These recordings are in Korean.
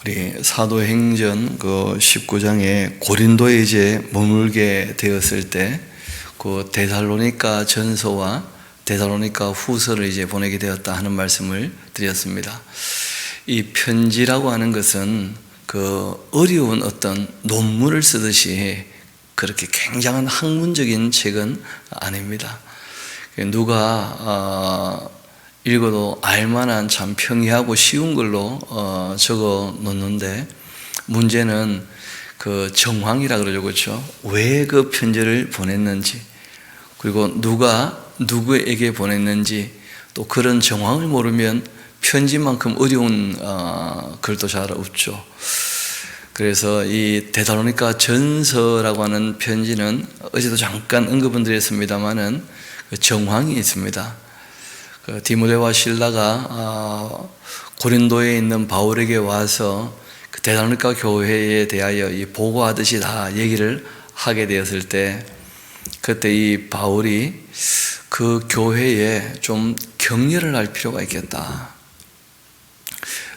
우리 사도행전 그 19장에 고린도에 이제 머물게 되었을 때 그 데살로니가 전서와 데살로니가 후서를 이제 보내게 되었다 하는 말씀을 드렸습니다. 이 편지라고 하는 것은 그 어려운 어떤 논문을 쓰듯이 그렇게 굉장한 학문적인 책은 아닙니다. 누가 읽어도 알만한 참 평이하고 쉬운 걸로 적어 놓는데, 문제는 그 정황이라 그러죠, 그렇죠? 왜 그 편지를 보냈는지, 그리고 누가 누구에게 보냈는지, 또 그런 정황을 모르면 편지만큼 어려운 글도 잘 없죠. 그래서 이 데살로니가 전서라고 하는 편지는 어제도 잠깐 언급은 드렸습니다만은 그 정황이 있습니다. 그 디모데와 실라가 고린도에 있는 바울에게 와서 그 데살로니가 교회에 대하여 이 보고하듯이 다 얘기를 하게 되었을 때, 그때 이 바울이 그 교회에 좀 격려를 할 필요가 있겠다.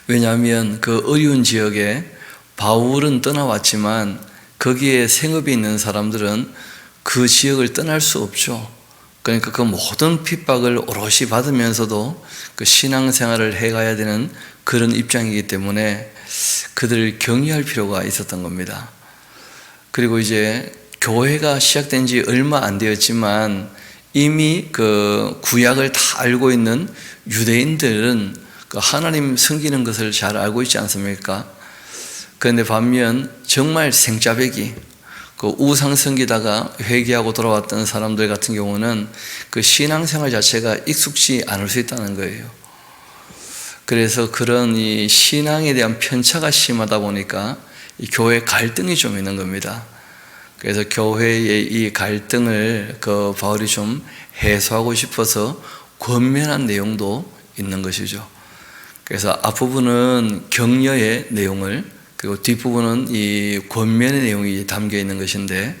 왜냐하면 그 어려운 지역에 바울은 떠나왔지만 거기에 생업이 있는 사람들은 그 지역을 떠날 수 없죠. 그러니까 그 모든 핍박을 오롯이 받으면서도 그 신앙생활을 해가야 되는 그런 입장이기 때문에 그들을 격려할 필요가 있었던 겁니다. 그리고 이제 교회가 시작된 지 얼마 안 되었지만 이미 그 구약을 다 알고 있는 유대인들은 그 하나님 섬기는 것을 잘 알고 있지 않습니까? 그런데 반면 정말 생짜배기, 그 우상 섬기다가 회개하고 돌아왔던 사람들 같은 경우는 그 신앙생활 자체가 익숙지 않을 수 있다는 거예요. 그래서 그런 이 신앙에 대한 편차가 심하다 보니까 이 교회 갈등이 좀 있는 겁니다. 그래서 교회의 이 갈등을 그 바울이 좀 해소하고 싶어서 권면한 내용도 있는 것이죠. 그래서 앞부분은 격려의 내용을, 그리고 뒷부분은 이 권면의 내용이 담겨 있는 것인데,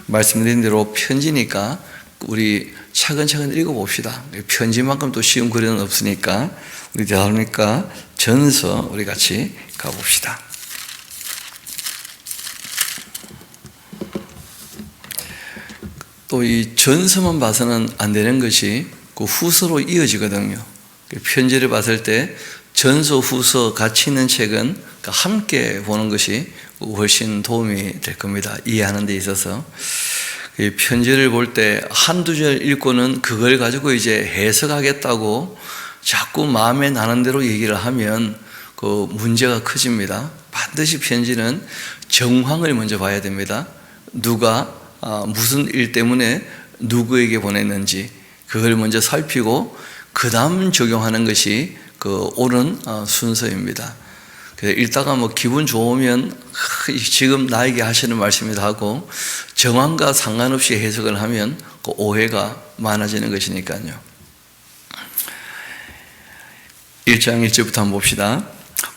말씀드린 대로 편지니까 우리 차근차근 읽어봅시다. 편지만큼 또 쉬운 글은 없으니까 우리 데살로니가 전서 우리 같이 가봅시다. 또 이 전서만 봐서는 안 되는 것이 그 후서로 이어지거든요. 편지를 봤을 때 전서, 후서 같이 있는 책은 함께 보는 것이 훨씬 도움이 될 겁니다. 이해하는 데 있어서. 이 편지를 볼 때 한두 절 읽고는 그걸 가지고 이제 해석하겠다고 자꾸 마음에 나는 대로 얘기를 하면 그 문제가 커집니다. 반드시 편지는 정황을 먼저 봐야 됩니다. 누가 무슨 일 때문에 누구에게 보냈는지 그걸 먼저 살피고 그 다음 적용하는 것이 그 옳은 순서입니다. 그래서 읽다가 뭐 기분 좋으면 지금 나에게 하시는 말씀이다 하고 정황과 상관없이 해석을 하면 그 오해가 많아지는 것이니까요. 1장 1절부터 한번 봅시다.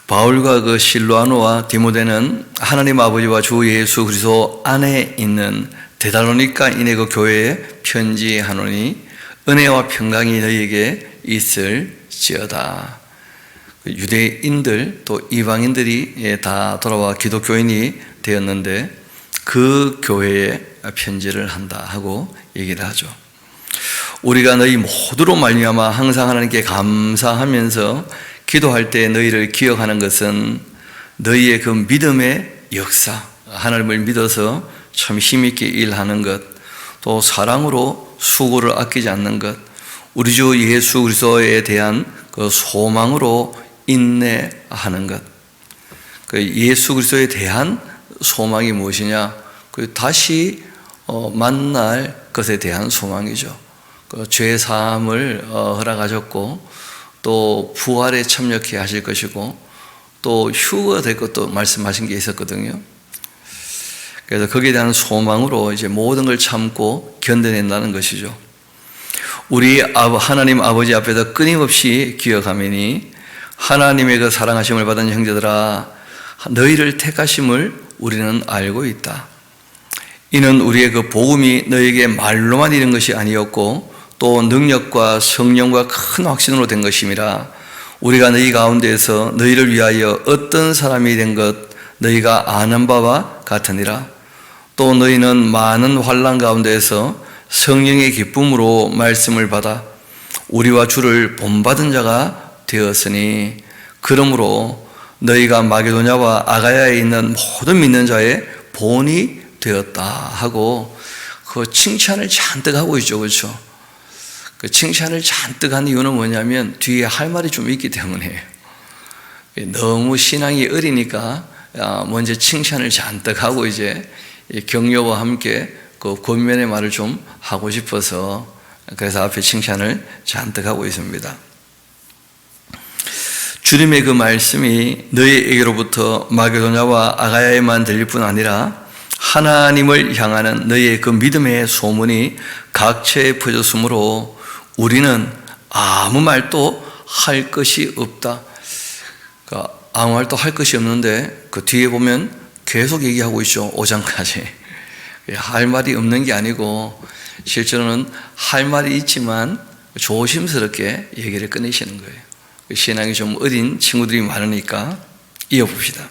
바울과 그 실로아노와 디모데는 하나님 아버지와 주 예수 그리스도 안에 있는 데살로니가인의 그 교회에 편지하노니 은혜와 평강이 너희에게 있을지어다. 유대인들 또 이방인들이 다 돌아와 기독교인이 되었는데 그 교회에 편지를 한다 하고 얘기를 하죠. 우리가 너희 모두로 말미암아 항상 하나님께 감사하면서 기도할 때 너희를 기억하는 것은 너희의 그 믿음의 역사, 하나님을 믿어서 참 힘있게 일하는 것, 또 사랑으로 수고를 아끼지 않는 것, 우리 주 예수 그리스도에 대한 그 소망으로 인내하는 것. 그 예수 그리스도에 대한 소망이 무엇이냐? 그 다시 만날 것에 대한 소망이죠. 그 죄 사함을 허락하셨고 또 부활에 참여케 하실 것이고 또 휴거가 될 것도 말씀하신 게 있었거든요. 그래서 거기에 대한 소망으로 이제 모든 걸 참고 견뎌낸다는 것이죠. 우리 하나님 아버지 앞에서 끊임없이 기억하매니 하나님의 그 사랑하심을 받은 형제들아, 너희를 택하심을 우리는 알고 있다. 이는 우리의 그 복음이 너희에게 말로만 이른 것이 아니었고 또 능력과 성령과 큰 확신으로 된 것임이라. 우리가 너희 가운데에서 너희를 위하여 어떤 사람이 된 것 너희가 아는 바와 같으니라. 또 너희는 많은 환난 가운데에서 성령의 기쁨으로 말씀을 받아 우리와 주를 본받은 자가 되었으니 그러므로 너희가 마게도냐와 아가야에 있는 모든 믿는 자의 본이 되었다 하고 그 칭찬을 잔뜩 하고 있죠. 그렇죠? 그 칭찬을 잔뜩 한 이유는 뭐냐면 뒤에 할 말이 좀 있기 때문이에요. 너무 신앙이 어리니까 먼저 칭찬을 잔뜩 하고 이제 격려와 함께 그 권면의 말을 좀 하고 싶어서 그래서 앞에 칭찬을 잔뜩 하고 있습니다. 주님의 그 말씀이 너희에게로부터 마게도냐와 아가야에만 들릴 뿐 아니라 하나님을 향하는 너희의 그 믿음의 소문이 각처에 퍼졌으므로 우리는 아무 말도 할 것이 없다. 그러니까 아무 말도 할 것이 없는데 그 뒤에 보면 계속 얘기하고 있죠. 5장까지. 할 말이 없는 게 아니고 실제로는 할 말이 있지만 조심스럽게 얘기를 꺼내시는 거예요. 신앙이 좀 어린 친구들이 많으니까 이어봅시다.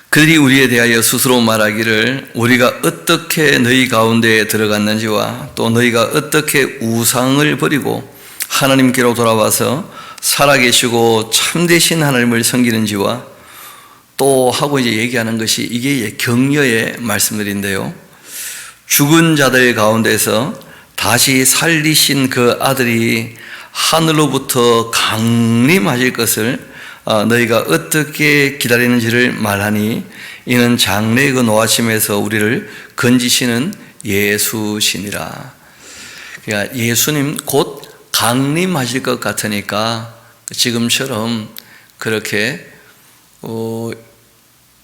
그들이 우리에 대하여 스스로 말하기를 우리가 어떻게 너희 가운데에 들어갔는지와 또 너희가 어떻게 우상을 버리고 하나님께로 돌아와서 살아계시고 참되신 하나님을 섬기는지와 또 하고 이제 얘기하는 것이 이게 격려의 말씀들인데요. 죽은 자들 가운데서 다시 살리신 그 아들이 하늘로부터 강림하실 것을 너희가 어떻게 기다리는지를 말하니 이는 장래의 그 노하심에서 우리를 건지시는 예수시니라. 그러니까 예수님 곧 강림하실 것 같으니까 지금처럼 그렇게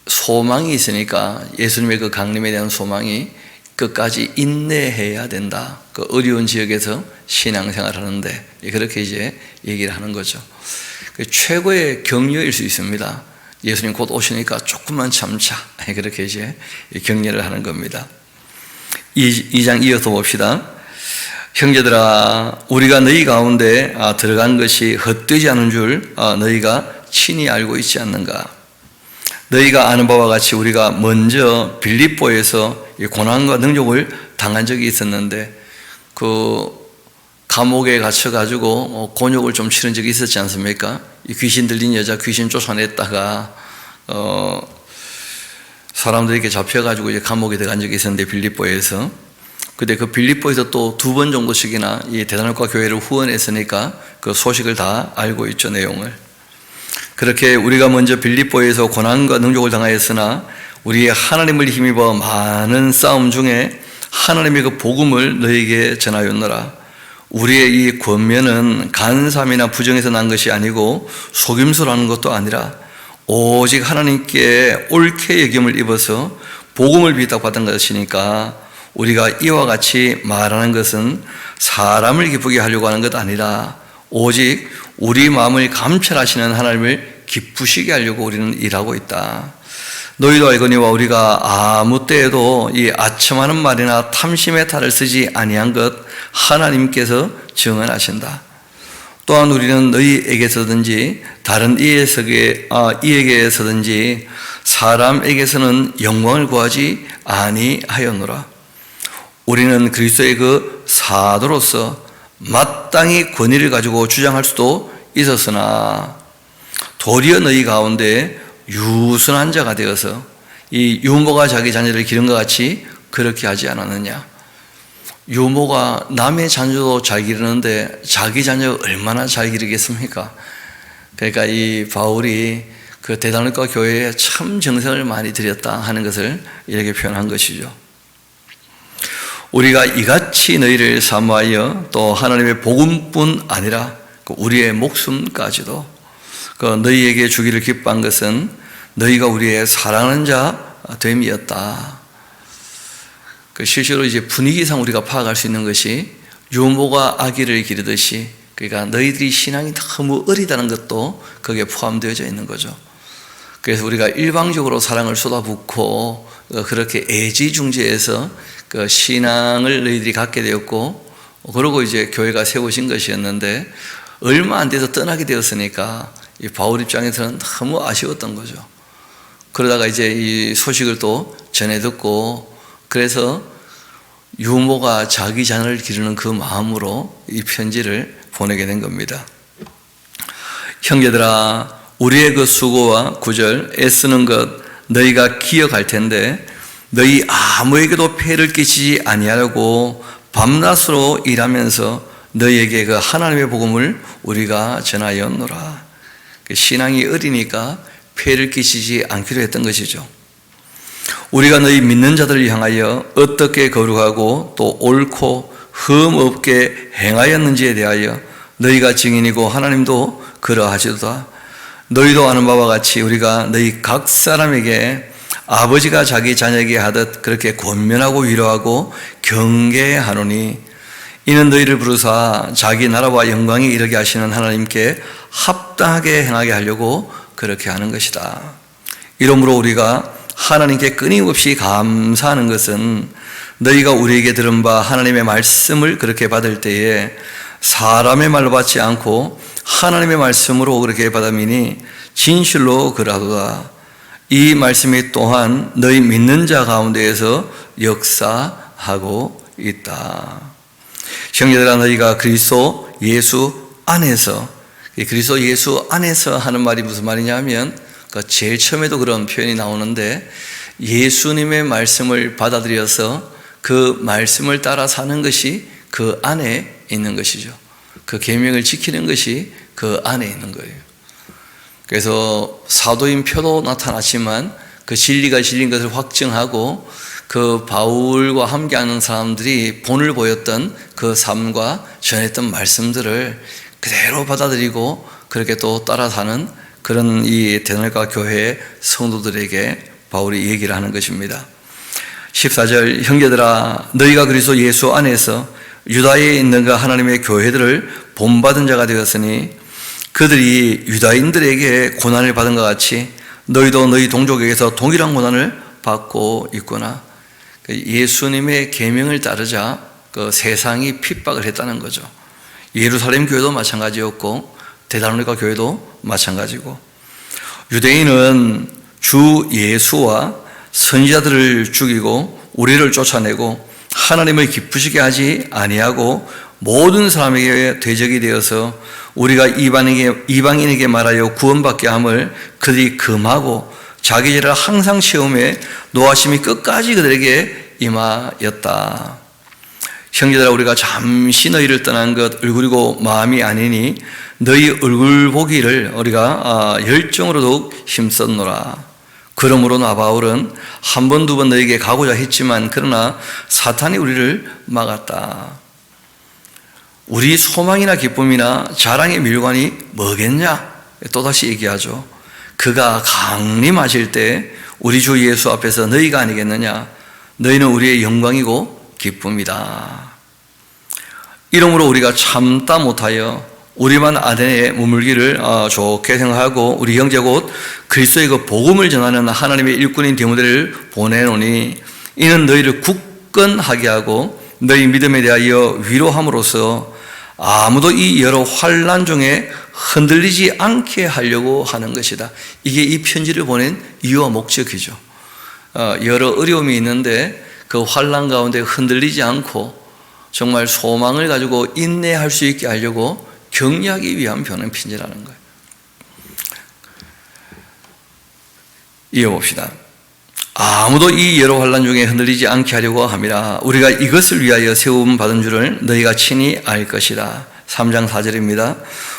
소망이 있으니까 예수님의 그 강림에 대한 소망이 끝까지 인내해야 된다. 그 어려운 지역에서 신앙생활 하는데 그렇게 이제 얘기를 하는 거죠. 최고의 격려일 수 있습니다. 예수님 곧 오시니까 조금만 참자. 그렇게 이제 격려를 하는 겁니다. 2장 이어서 봅시다. 형제들아, 우리가 너희 가운데 들어간 것이 헛되지 않은 줄 너희가 친히 알고 있지 않는가? 너희가 아는 바와 같이 우리가 먼저 빌립보에서 고난과 능욕을 당한 적이 있었는데 그 감옥에 갇혀가지고 곤욕을 좀 치른 적이 있었지 않습니까? 이 귀신 들린 여자 귀신 쫓아냈다가 사람들에게 잡혀가지고 이제 감옥에 들어간 적이 있었는데 빌립보에서 근데 그 빌립보에서 또 2번 정도씩이나 이 대단학과 교회를 후원했으니까 그 소식을 다 알고 있죠, 내용을. 그렇게 우리가 먼저 빌립보에서 고난과 능욕을 당하였으나 우리의 하나님을 힘입어 많은 싸움 중에 하나님의 그 복음을 너희에게 전하였노라. 우리의 이 권면은 간삼이나 부정에서 난 것이 아니고 속임수라는 것도 아니라 오직 하나님께 옳게 여김을 입어서 복음을 비탁받은 것이니까 우리가 이와 같이 말하는 것은 사람을 기쁘게 하려고 하는 것 아니라 오직 우리 마음을 감찰하시는 하나님을 기쁘시게 하려고 우리는 일하고 있다. 너희도 알거니와 우리가 아무 때에도 이 아첨하는 말이나 탐심의 탈을 쓰지 아니한 것 하나님께서 증언하신다. 또한 우리는 너희에게서든지 다른 이에게서든지 사람에게서는 영광을 구하지 아니하였노라. 우리는 그리스도의 그 사도로서 마땅히 권위를 가지고 주장할 수도 있었으나 도리어 너희 가운데 유순한 자가 되어서 이 유모가 자기 자녀를 기른 것 같이 그렇게 하지 않았느냐. 유모가 남의 자녀도 잘 기르는데 자기 자녀 얼마나 잘 기르겠습니까? 그러니까 이 바울이 그 대단학과 교회에 참 정성을 많이 들였다 하는 것을 이렇게 표현한 것이죠. 우리가 이같이 너희를 사모하여 또 하나님의 복음뿐 아니라 우리의 목숨까지도 너희에게 주기를 기뻐한 것은 너희가 우리의 사랑하는 자 됨이었다. 실제로 이제 분위기상 우리가 파악할 수 있는 것이 유모가 아기를 기르듯이 그러니까 너희들이 신앙이 너무 어리다는 것도 거기에 포함되어져 있는 거죠. 그래서 우리가 일방적으로 사랑을 쏟아붓고 그렇게 애지중지해서 그 신앙을 너희들이 갖게 되었고 그러고 이제 교회가 세워진 것이었는데 얼마 안 돼서 떠나게 되었으니까 이 바울 입장에서는 너무 아쉬웠던 거죠. 그러다가 이제 이 소식을 또 전해 듣고, 그래서 유모가 자기 자녀를 기르는 그 마음으로 이 편지를 보내게 된 겁니다. 형제들아, 우리의 그 수고와 구절, 애쓰는 것 너희가 기억할 텐데 너희 아무에게도 폐를 끼치지 아니하려고 밤낮으로 일하면서 너희에게 그 하나님의 복음을 우리가 전하였노라. 신앙이 어리니까 폐를 끼치지 않기로 했던 것이죠. 우리가 너희 믿는 자들을 향하여 어떻게 거룩하고 또 옳고 흠 없게 행하였는지에 대하여 너희가 증인이고 하나님도 그러하시도다. 너희도 아는 바와 같이 우리가 너희 각 사람에게 아버지가 자기 자녀에게 하듯 그렇게 권면하고 위로하고 경계하노니, 이는 너희를 부르사 자기 나라와 영광이 이르게 하시는 하나님께 합당하게 행하게 하려고 그렇게 하는 것이다. 이러므로 우리가 하나님께 끊임없이 감사하는 것은 너희가 우리에게 들은 바 하나님의 말씀을 그렇게 받을 때에 사람의 말로 받지 않고 하나님의 말씀으로 그렇게 받음이니 진실로 그러하도다. 이 말씀이 또한 너희 믿는 자 가운데에서 역사하고 있다. 형제들아, 너희가 그리스도 예수 안에서, 그리스도 예수 안에서 하는 말이 무슨 말이냐면, 제일 처음에도 그런 표현이 나오는데, 예수님의 말씀을 받아들여서 그 말씀을 따라 사는 것이 그 안에 있는 것이죠. 그 계명을 지키는 것이 그 안에 있는 거예요. 그래서 사도인 표도 나타났지만 그 진리가 진리인 것을 확증하고 그 바울과 함께하는 사람들이 본을 보였던 그 삶과 전했던 말씀들을 그대로 받아들이고 그렇게 또 따라 사는 그런 이 데살로니가 교회의 성도들에게 바울이 얘기를 하는 것입니다. 14절, 형제들아, 너희가 그리스도 예수 안에서 유다에 있는 그 하나님의 교회들을 본받은 자가 되었으니 그들이 유다인들에게 고난을 받은 것 같이 너희도 너희 동족에게서 동일한 고난을 받고 있구나. 예수님의 계명을 따르자 그 세상이 핍박을 했다는 거죠. 예루살렘 교회도 마찬가지였고 데살로니가 교회도 마찬가지고, 유대인은 주 예수와 선지자들을 죽이고 우리를 쫓아내고 하나님을 기쁘시게 하지 아니하고 모든 사람에게 대적이 되어서 우리가 이방인에게 말하여 구원받게 함을 그들이 금하고 자기 죄를 항상 시험해 노하심이 끝까지 그들에게 임하였다. 형제들아, 우리가 잠시 너희를 떠난 것 얼굴이고 마음이 아니니 너희 얼굴 보기를 우리가 열정으로 더욱 힘썼노라. 그러므로 나 바울은 한 번, 두 번 너희에게 가고자 했지만 그러나 사탄이 우리를 막았다. 우리 소망이나 기쁨이나 자랑의 밀관이 뭐겠냐? 또다시 얘기하죠. 그가 강림하실 때 우리 주 예수 앞에서 너희가 아니겠느냐? 너희는 우리의 영광이고 기쁨이다. 이러므로 우리가 참다 못하여 우리만 아덴에 머물기를 좋게 생각하고 우리 형제 곧 그리스도의 그 복음을 전하는 하나님의 일꾼인 디모데를 보내노니, 이는 너희를 굳건하게 하고 너희 믿음에 대하여 위로함으로써 아무도 이 여러 환난 중에 흔들리지 않게 하려고 하는 것이다. 이게 이 편지를 보낸 이유와 목적이죠. 여러 어려움이 있는데 그 환난 가운데 흔들리지 않고 정말 소망을 가지고 인내할 수 있게 하려고 격려하기 위한 보낸 편지라는 거예요. 이어봅시다. 아무도 이 여러 환난 중에 흔들리지 않게 하려고 함이라. 우리가 이것을 위하여 세움 받은 줄을 너희가 친히 알 것이다. 3장 4절입니다.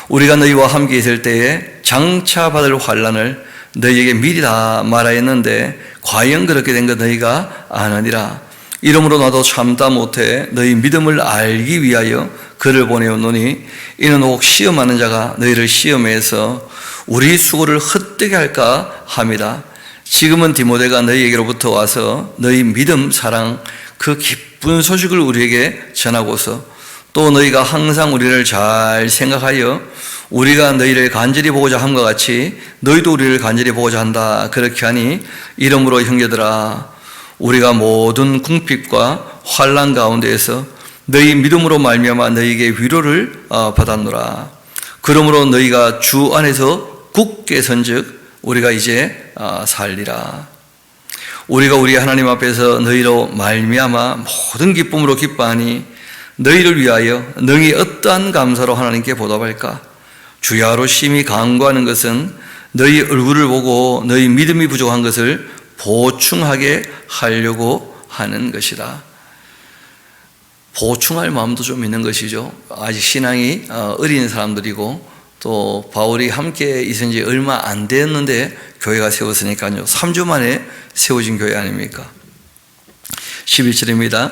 우리가 너희와 함께 있을 때에 장차 받을 환난을 너희에게 미리 다 말하였는데 과연 그렇게 된 것 너희가 아느니라. 이러므로 나도 참다 못해 너희 믿음을 알기 위하여 그를 보내었노니, 이는 혹 시험하는 자가 너희를 시험해서 우리 수고를 헛되게 할까 함이다. 지금은 디모데가 너희에게로부터 와서 너희 믿음, 사랑, 그 기쁜 소식을 우리에게 전하고서 또 너희가 항상 우리를 잘 생각하여 우리가 너희를 간절히 보고자 함과 같이 너희도 우리를 간절히 보고자 한다. 그렇게 하니, 이러므로 형제들아, 우리가 모든 궁핍과 환난 가운데에서 너희 믿음으로 말미암아 너희에게 위로를 받았노라. 그러므로 너희가 주 안에서 굳게 선즉 우리가 이제 살리라. 우리가 우리 하나님 앞에서 너희로 말미암아 모든 기쁨으로 기뻐하니 너희를 위하여 능히 어떠한 감사로 하나님께 보답할까? 주야로 심히 간구하는 것은 너희 얼굴을 보고 너희 믿음이 부족한 것을 보충하게 하려고 하는 것이다. 보충할 마음도 좀 있는 것이죠. 아직 신앙이 어린 사람들이고 또 바울이 함께 있은 지 얼마 안 됐는데 교회가 세웠으니까요. 3주 만에 세워진 교회 아닙니까? 11절입니다.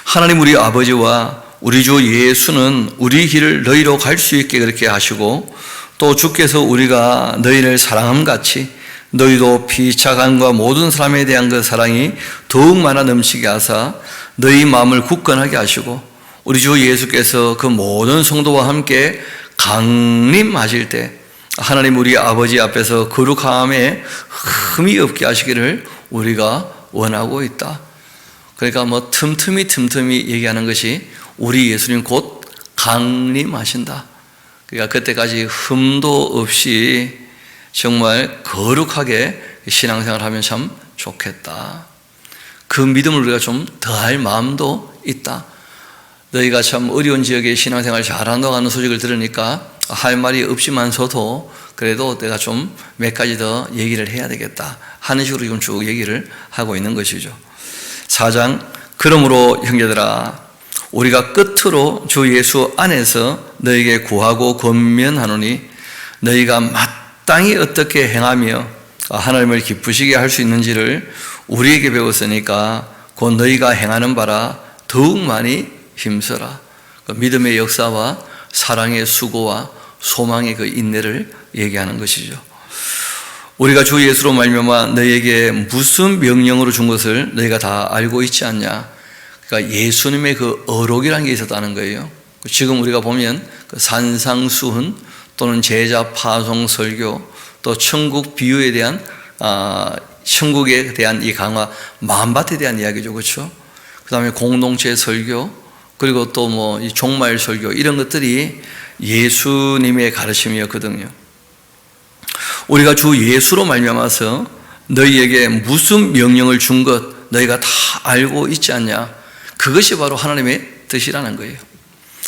하나님 우리 아버지와 우리 주 예수는 우리 길을 너희로 갈 수 있게 그렇게 하시고 또 주께서 우리가 너희를 사랑함 같이 너희도 피차간과 모든 사람에 대한 그 사랑이 더욱 많아 넘치게 하사 너희 마음을 굳건하게 하시고 우리 주 예수께서 그 모든 성도와 함께 강림하실 때 하나님 우리 아버지 앞에서 거룩함에 흠이 없게 하시기를 우리가 원하고 있다. 그러니까 뭐 틈틈이 얘기하는 것이 우리 예수님 곧 강림하신다. 그러니까 그때까지 흠도 없이 정말 거룩하게 신앙생활 하면 참 좋겠다. 그 믿음을 우리가 좀 더할 마음도 있다. 너희가 참 어려운 지역에 신앙생활 잘한다고 하는 소식을 들으니까 할 말이 없지만서도 그래도 내가 좀 몇 가지 더 얘기를 해야 되겠다 하는 식으로 지금 쭉 얘기를 하고 있는 것이죠. 4장 그러므로 형제들아 우리가 끝으로 주 예수 안에서 너희에게 구하고 권면하노니 너희가 마땅히 어떻게 행하며 하나님을 기쁘시게 할 수 있는지를 우리에게 배웠으니까 곧 너희가 행하는 바라 더욱 많이 힘써라. 믿음의 역사와 사랑의 수고와 소망의 그 인내를 얘기하는 것이죠. 우리가 주 예수로 말미암아 너희에게 무슨 명령으로 준 것을 너희가 다 알고 있지 않냐. 그러니까 예수님의 그 어록이라는 게 있었다는 거예요. 지금 우리가 보면 그 산상수훈 또는 제자 파송 설교 또 천국 비유에 대한 천국에 대한 이 강화 만밭에 대한 이야기죠. 그렇죠? 그 다음에 공동체 설교 그리고 또 뭐 이 종말 설교 이런 것들이 예수님의 가르침이었거든요. 우리가 주 예수로 말미암아서 너희에게 무슨 명령을 준 것 너희가 다 알고 있지 않냐. 그것이 바로 하나님의 뜻이라는 거예요.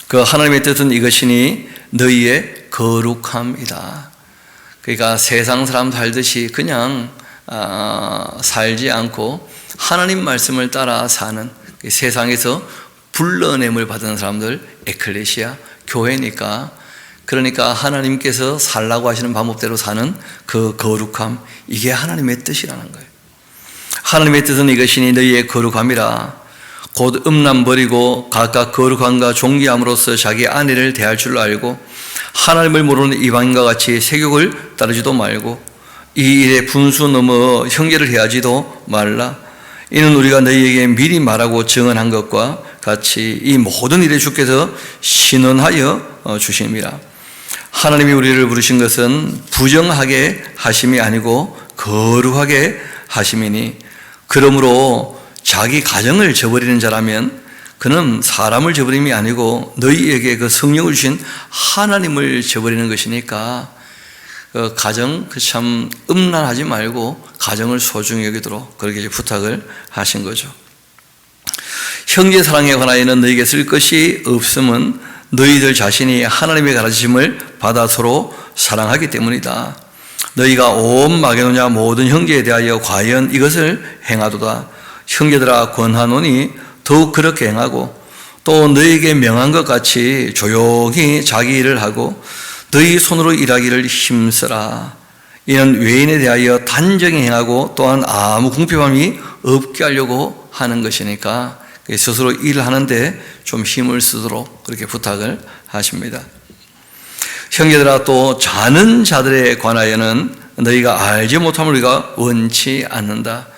그 하나님의 뜻은 이것이니 너희의 거룩함이다. 그러니까 세상 사람 살듯이 그냥 살지 않고 하나님 말씀을 따라 사는 세상에서 불러냄을 받은 사람들 에클레시아 교회니까 그러니까 하나님께서 살라고 하시는 방법대로 사는 그 거룩함 이게 하나님의 뜻이라는 거예요. 하나님의 뜻은 이것이니 너희의 거룩함이라 곧 음란 버리고 각각 거룩함과 존귀함으로써 자기 아내를 대할 줄 알고 하나님을 모르는 이방인과 같이 세욕을 따르지도 말고 이 일에 분수 넘어 형제를 해하지도 말라. 이는 우리가 너희에게 미리 말하고 증언한 것과 같이 이 모든 일에 주께서 신원하여 주심이라. 하나님이 우리를 부르신 것은 부정하게 하심이 아니고 거룩하게 하심이니 그러므로 자기 가정을 저버리는 자라면 그는 사람을 저버림이 아니고 너희에게 그 성령을 주신 하나님을 저버리는 것이니까 그 가정 참 음란하지 말고 가정을 소중히 여기도록 그렇게 부탁을 하신 거죠. 형제 사랑에 관하여는 너희에게 쓸 것이 없음은 너희들 자신이 하나님의 가르침을 받아 서로 사랑하기 때문이다. 너희가 온 마게도냐 모든 형제에 대하여 과연 이것을 행하도다. 형제들아 권하노니 더욱 그렇게 행하고 또 너희에게 명한 것 같이 조용히 자기 일을 하고 너희 손으로 일하기를 힘쓰라. 이는 외인에 대하여 단정히 행하고 또한 아무 궁핍함이 없게 하려고 하는 것이니까 스스로 일을 하는데 좀 힘을 쓰도록 그렇게 부탁을 하십니다. 형제들아 또 자는 자들에 관하여는 너희가 알지 못함을 우리가 원치 않는다.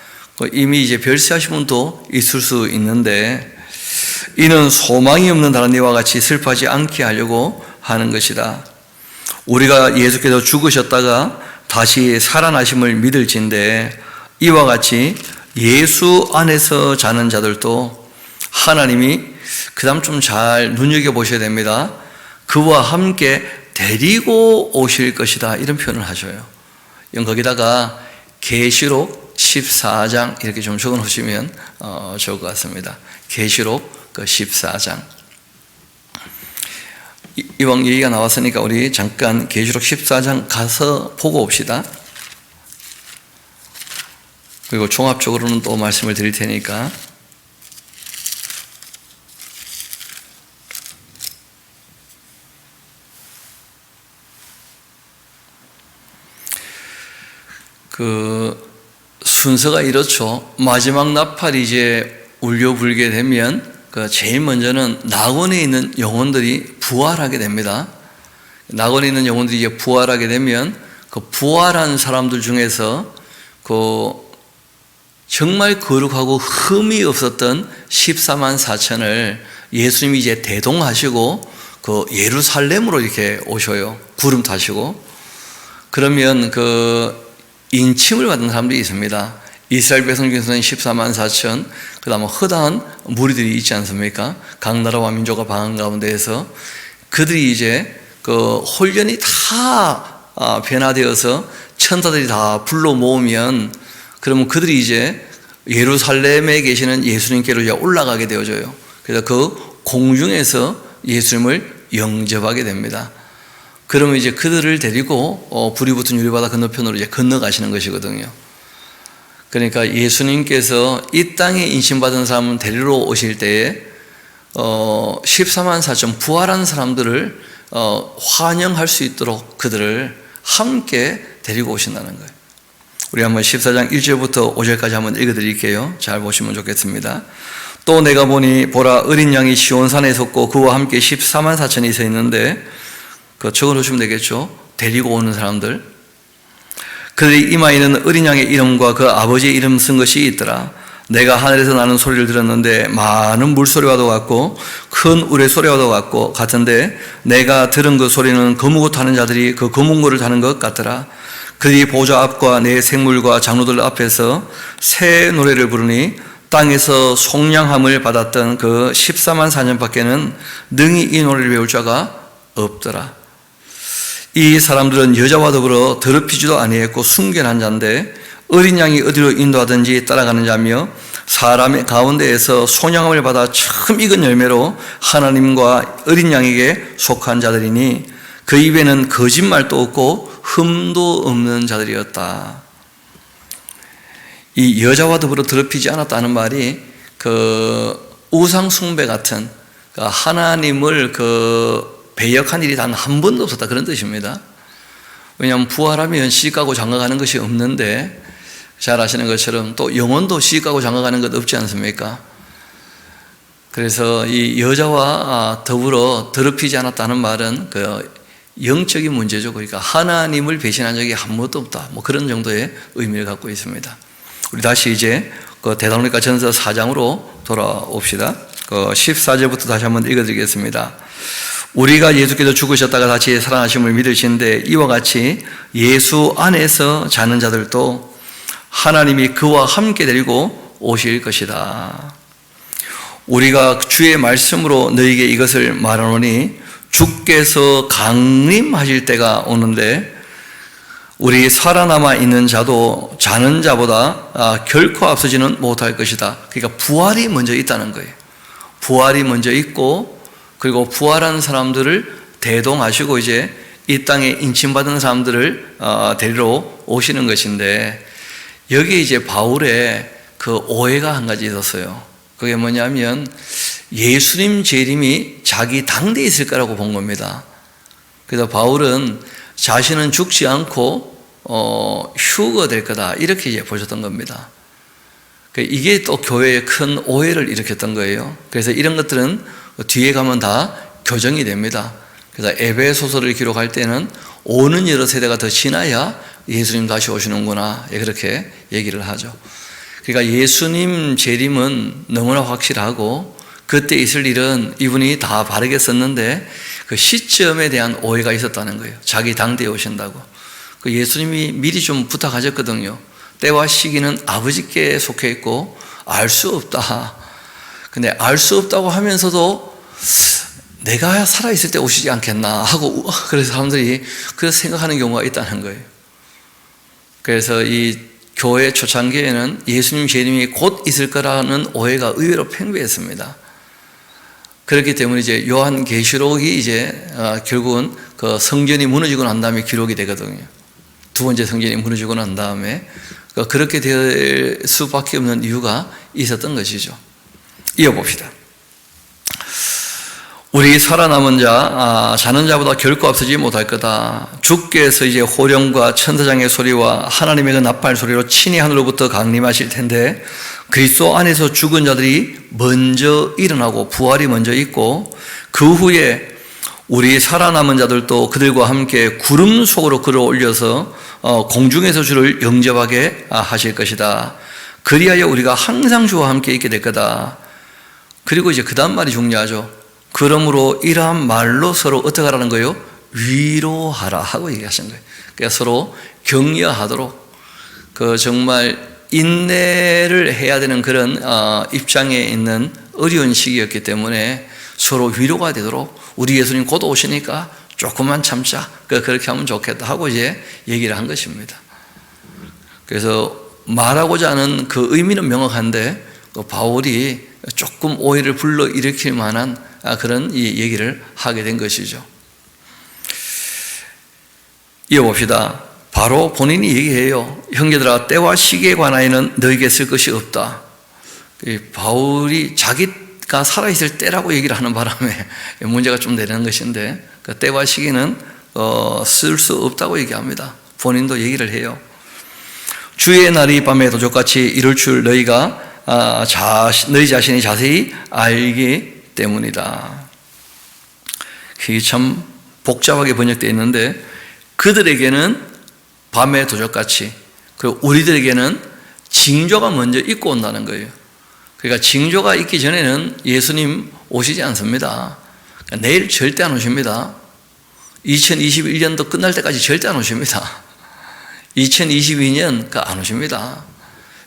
이미 이제 별세하신 분도 있을 수 있는데 이는 소망이 없는 다른 이와 같이 슬퍼하지 않게 하려고 하는 것이다. 우리가 예수께서 죽으셨다가 다시 살아나심을 믿을진데 이와 같이 예수 안에서 자는 자들도 하나님이 그 다음 좀 잘 눈여겨보셔야 됩니다. 그와 함께 데리고 오실 것이다, 이런 표현을 하셔요. 거기다가 계시록 14장 이렇게 좀 적어 놓으시면 좋을 것 같습니다. 계시록 14장. 이왕 얘기가 나왔으니까 우리 잠깐 계시록 14장 가서 보고 옵시다. 그리고 종합적으로는 또 말씀을 드릴 테니까. 순서가 이렇죠. 마지막 나팔이 이제 울려 불게 되면 제일 먼저는 낙원에 있는 영혼들이 부활하게 됩니다. 낙원에 있는 영혼들이 이제 부활하게 되면 그 부활한 사람들 중에서 정말 거룩하고 흠이 없었던 14만 4천을 예수님이 이제 대동하시고 예루살렘으로 이렇게 오셔요. 구름 타시고. 그러면 인침을 받은 사람들이 있습니다. 이스라엘 백성 중에서는 14만 4천, 그 다음에 허다한 무리들이 있지 않습니까? 각 나라와 민족과 방언 가운데에서 그들이 이제 홀연이 다 변화되어서 천사들이 다 불러 모으면, 그러면 그들이 이제 예루살렘에 계시는 예수님께로 이제 올라가게 되어져요. 그래서 그 공중에서 예수님을 영접하게 됩니다. 그러면 이제 그들을 데리고 불이 붙은 유리바다 건너편으로 이제 건너가시는 것이거든요. 그러니까 예수님께서 이 땅에 인신받은 사람을 데리러 오실 때에 14만 4천 부활한 사람들을 환영할 수 있도록 그들을 함께 데리고 오신다는 거예요. 우리 한번 14장 1절부터 5절까지 한번 읽어드릴게요. 잘 보시면 좋겠습니다. 또 내가 보니 보라, 어린 양이 시온산에 섰고 그와 함께 14만 4천이 서 있는데, 적어놓으시면 되겠죠. 데리고 오는 사람들. 그들의 이마에는 어린 양의 이름과 그 아버지의 이름 쓴 것이 있더라. 내가 하늘에서 나는 소리를 들었는데 많은 물소리와도 같고 큰 우레소리와도 같은데 내가 들은 그 소리는 거무고 타는 자들이 그 검은 거를 타는 것 같더라. 그들이 보좌 앞과 내 생물과 장로들 앞에서 새 노래를 부르니 땅에서 속량함을 받았던 그 14만 4천밖에는 능히 이 노래를 배울 자가 없더라. 이 사람들은 여자와 더불어 더럽히지도 아니했고 순결한 자인데 어린 양이 어디로 인도하든지 따라가는 자며 사람의 가운데에서 소량함을 받아 처음 익은 열매로 하나님과 어린 양에게 속한 자들이니 그 입에는 거짓말도 없고 흠도 없는 자들이었다. 이 여자와 더불어 더럽히지 않았다는 말이 우상 숭배 같은 하나님을 배역한 일이 단 한 번도 없었다, 그런 뜻입니다. 왜냐하면 부활하면 시집가고 장가가는 것이 없는데, 잘 아시는 것처럼 또 영혼도 시집가고 장가가는 것 없지 않습니까? 그래서 이 여자와 더불어 더럽히지 않았다는 말은 영적인 문제죠. 그러니까 하나님을 배신한 적이 한 번도 없다, 그런 정도의 의미를 갖고 있습니다. 우리 다시 이제 데살로니가 전서 4장으로 돌아옵시다. 14절부터 다시 한번 읽어드리겠습니다. 우리가 예수께서 죽으셨다가 다시 살아나심을 믿으시는데 이와 같이 예수 안에서 자는 자들도 하나님이 그와 함께 데리고 오실 것이다. 우리가 주의 말씀으로 너희에게 이것을 말하노니 주께서 강림하실 때가 오는데 우리 살아남아 있는 자도 자는 자보다 결코 앞서지는 못할 것이다. 그러니까 부활이 먼저 있다는 거예요. 부활이 먼저 있고, 그리고 부활한 사람들을 대동하시고 이제 이 땅에 인침받은 사람들을 데리러 오시는 것인데, 여기에 이제 바울의 오해가 한 가지 있었어요. 그게 뭐냐면 예수님 재림이 자기 당대에 있을 거라고 본 겁니다. 그래서 바울은 자신은 죽지 않고 휴거될 거다, 이렇게 이제 보셨던 겁니다. 이게 또 교회에 큰 오해를 일으켰던 거예요. 그래서 이런 것들은 뒤에 가면 다 교정이 됩니다. 그래서 에베소서를 기록할 때는 오는 여러 세대가 더 지나야 예수님 다시 오시는구나, 그렇게 얘기를 하죠. 그러니까 예수님 재림은 너무나 확실하고 그때 있을 일은 이분이 다 바르게 썼는데 그 시점에 대한 오해가 있었다는 거예요. 자기 당대에 오신다고. 예수님이 미리 좀 부탁하셨거든요. 때와 시기는 아버지께 속해 있고 알 수 없다. 근데 알 수 없다고 하면서도 내가 살아있을 때 오시지 않겠나 하고, 그래서 사람들이 그렇게 생각하는 경우가 있다는 거예요. 그래서 이 교회 초창기에는 예수님 재림이 곧 있을 거라는 오해가 의외로 팽배했습니다. 그렇기 때문에 이제 요한계시록이 이제 결국은 그 성전이 무너지고 난 다음에 기록이 되거든요. 두 번째 성전이 무너지고 난 다음에 그렇게 될 수밖에 없는 이유가 있었던 것이죠. 이어봅시다. 우리 살아남은 자, 자는 자보다 결코 앞서지 못할 거다. 주께서 이제 호령과 천사장의 소리와 하나님의 그 나팔 소리로 친히 하늘로부터 강림하실 텐데, 그리스도 안에서 죽은 자들이 먼저 일어나고 부활이 먼저 있고, 그 후에 우리 살아남은 자들도 그들과 함께 구름 속으로 끌어올려서 공중에서 주를 영접하게 하실 것이다. 그리하여 우리가 항상 주와 함께 있게 될 거다. 그리고 이제 그 다음 말이 중요하죠. 그러므로 이러한 말로 서로 어떻게 하라는 거예요? 위로하라 하고 얘기하신 거예요. 그러니까 서로 격려하도록, 정말 인내를 해야 되는 그런 입장에 있는 어려운 시기였기 때문에 서로 위로가 되도록, 우리 예수님 곧 오시니까 조금만 참자, 그렇게 하면 좋겠다 하고 이제 얘기를 한 것입니다. 그래서 말하고자 하는 그 의미는 명확한데 바울이 조금 오해를 불러일으킬 만한 그런 얘기를 하게 된 것이죠. 이어봅시다. 바로 본인이 얘기해요. 형제들아, 때와 시기에 관하여는 너에게 쓸 것이 없다. 바울이 자기가 살아있을 때라고 얘기를 하는 바람에 문제가 좀 되는 것인데, 그 때와 시기는 쓸 수 없다고 얘기합니다. 본인도 얘기를 해요. 주의 날이 밤에 도적같이 이룰 줄 너희가 너희 자신이 자세히 알기 때문이다. 이게 참 복잡하게 번역되어 있는데, 그들에게는 밤에 도적같이, 그리고 우리들에게는 징조가 먼저 있고 온다는 거예요. 그러니까 징조가 있기 전에는 예수님 오시지 않습니다. 그러니까 내일 절대 안 오십니다. 2021년도 끝날 때까지 절대 안 오십니다. 2022년 안 오십니다.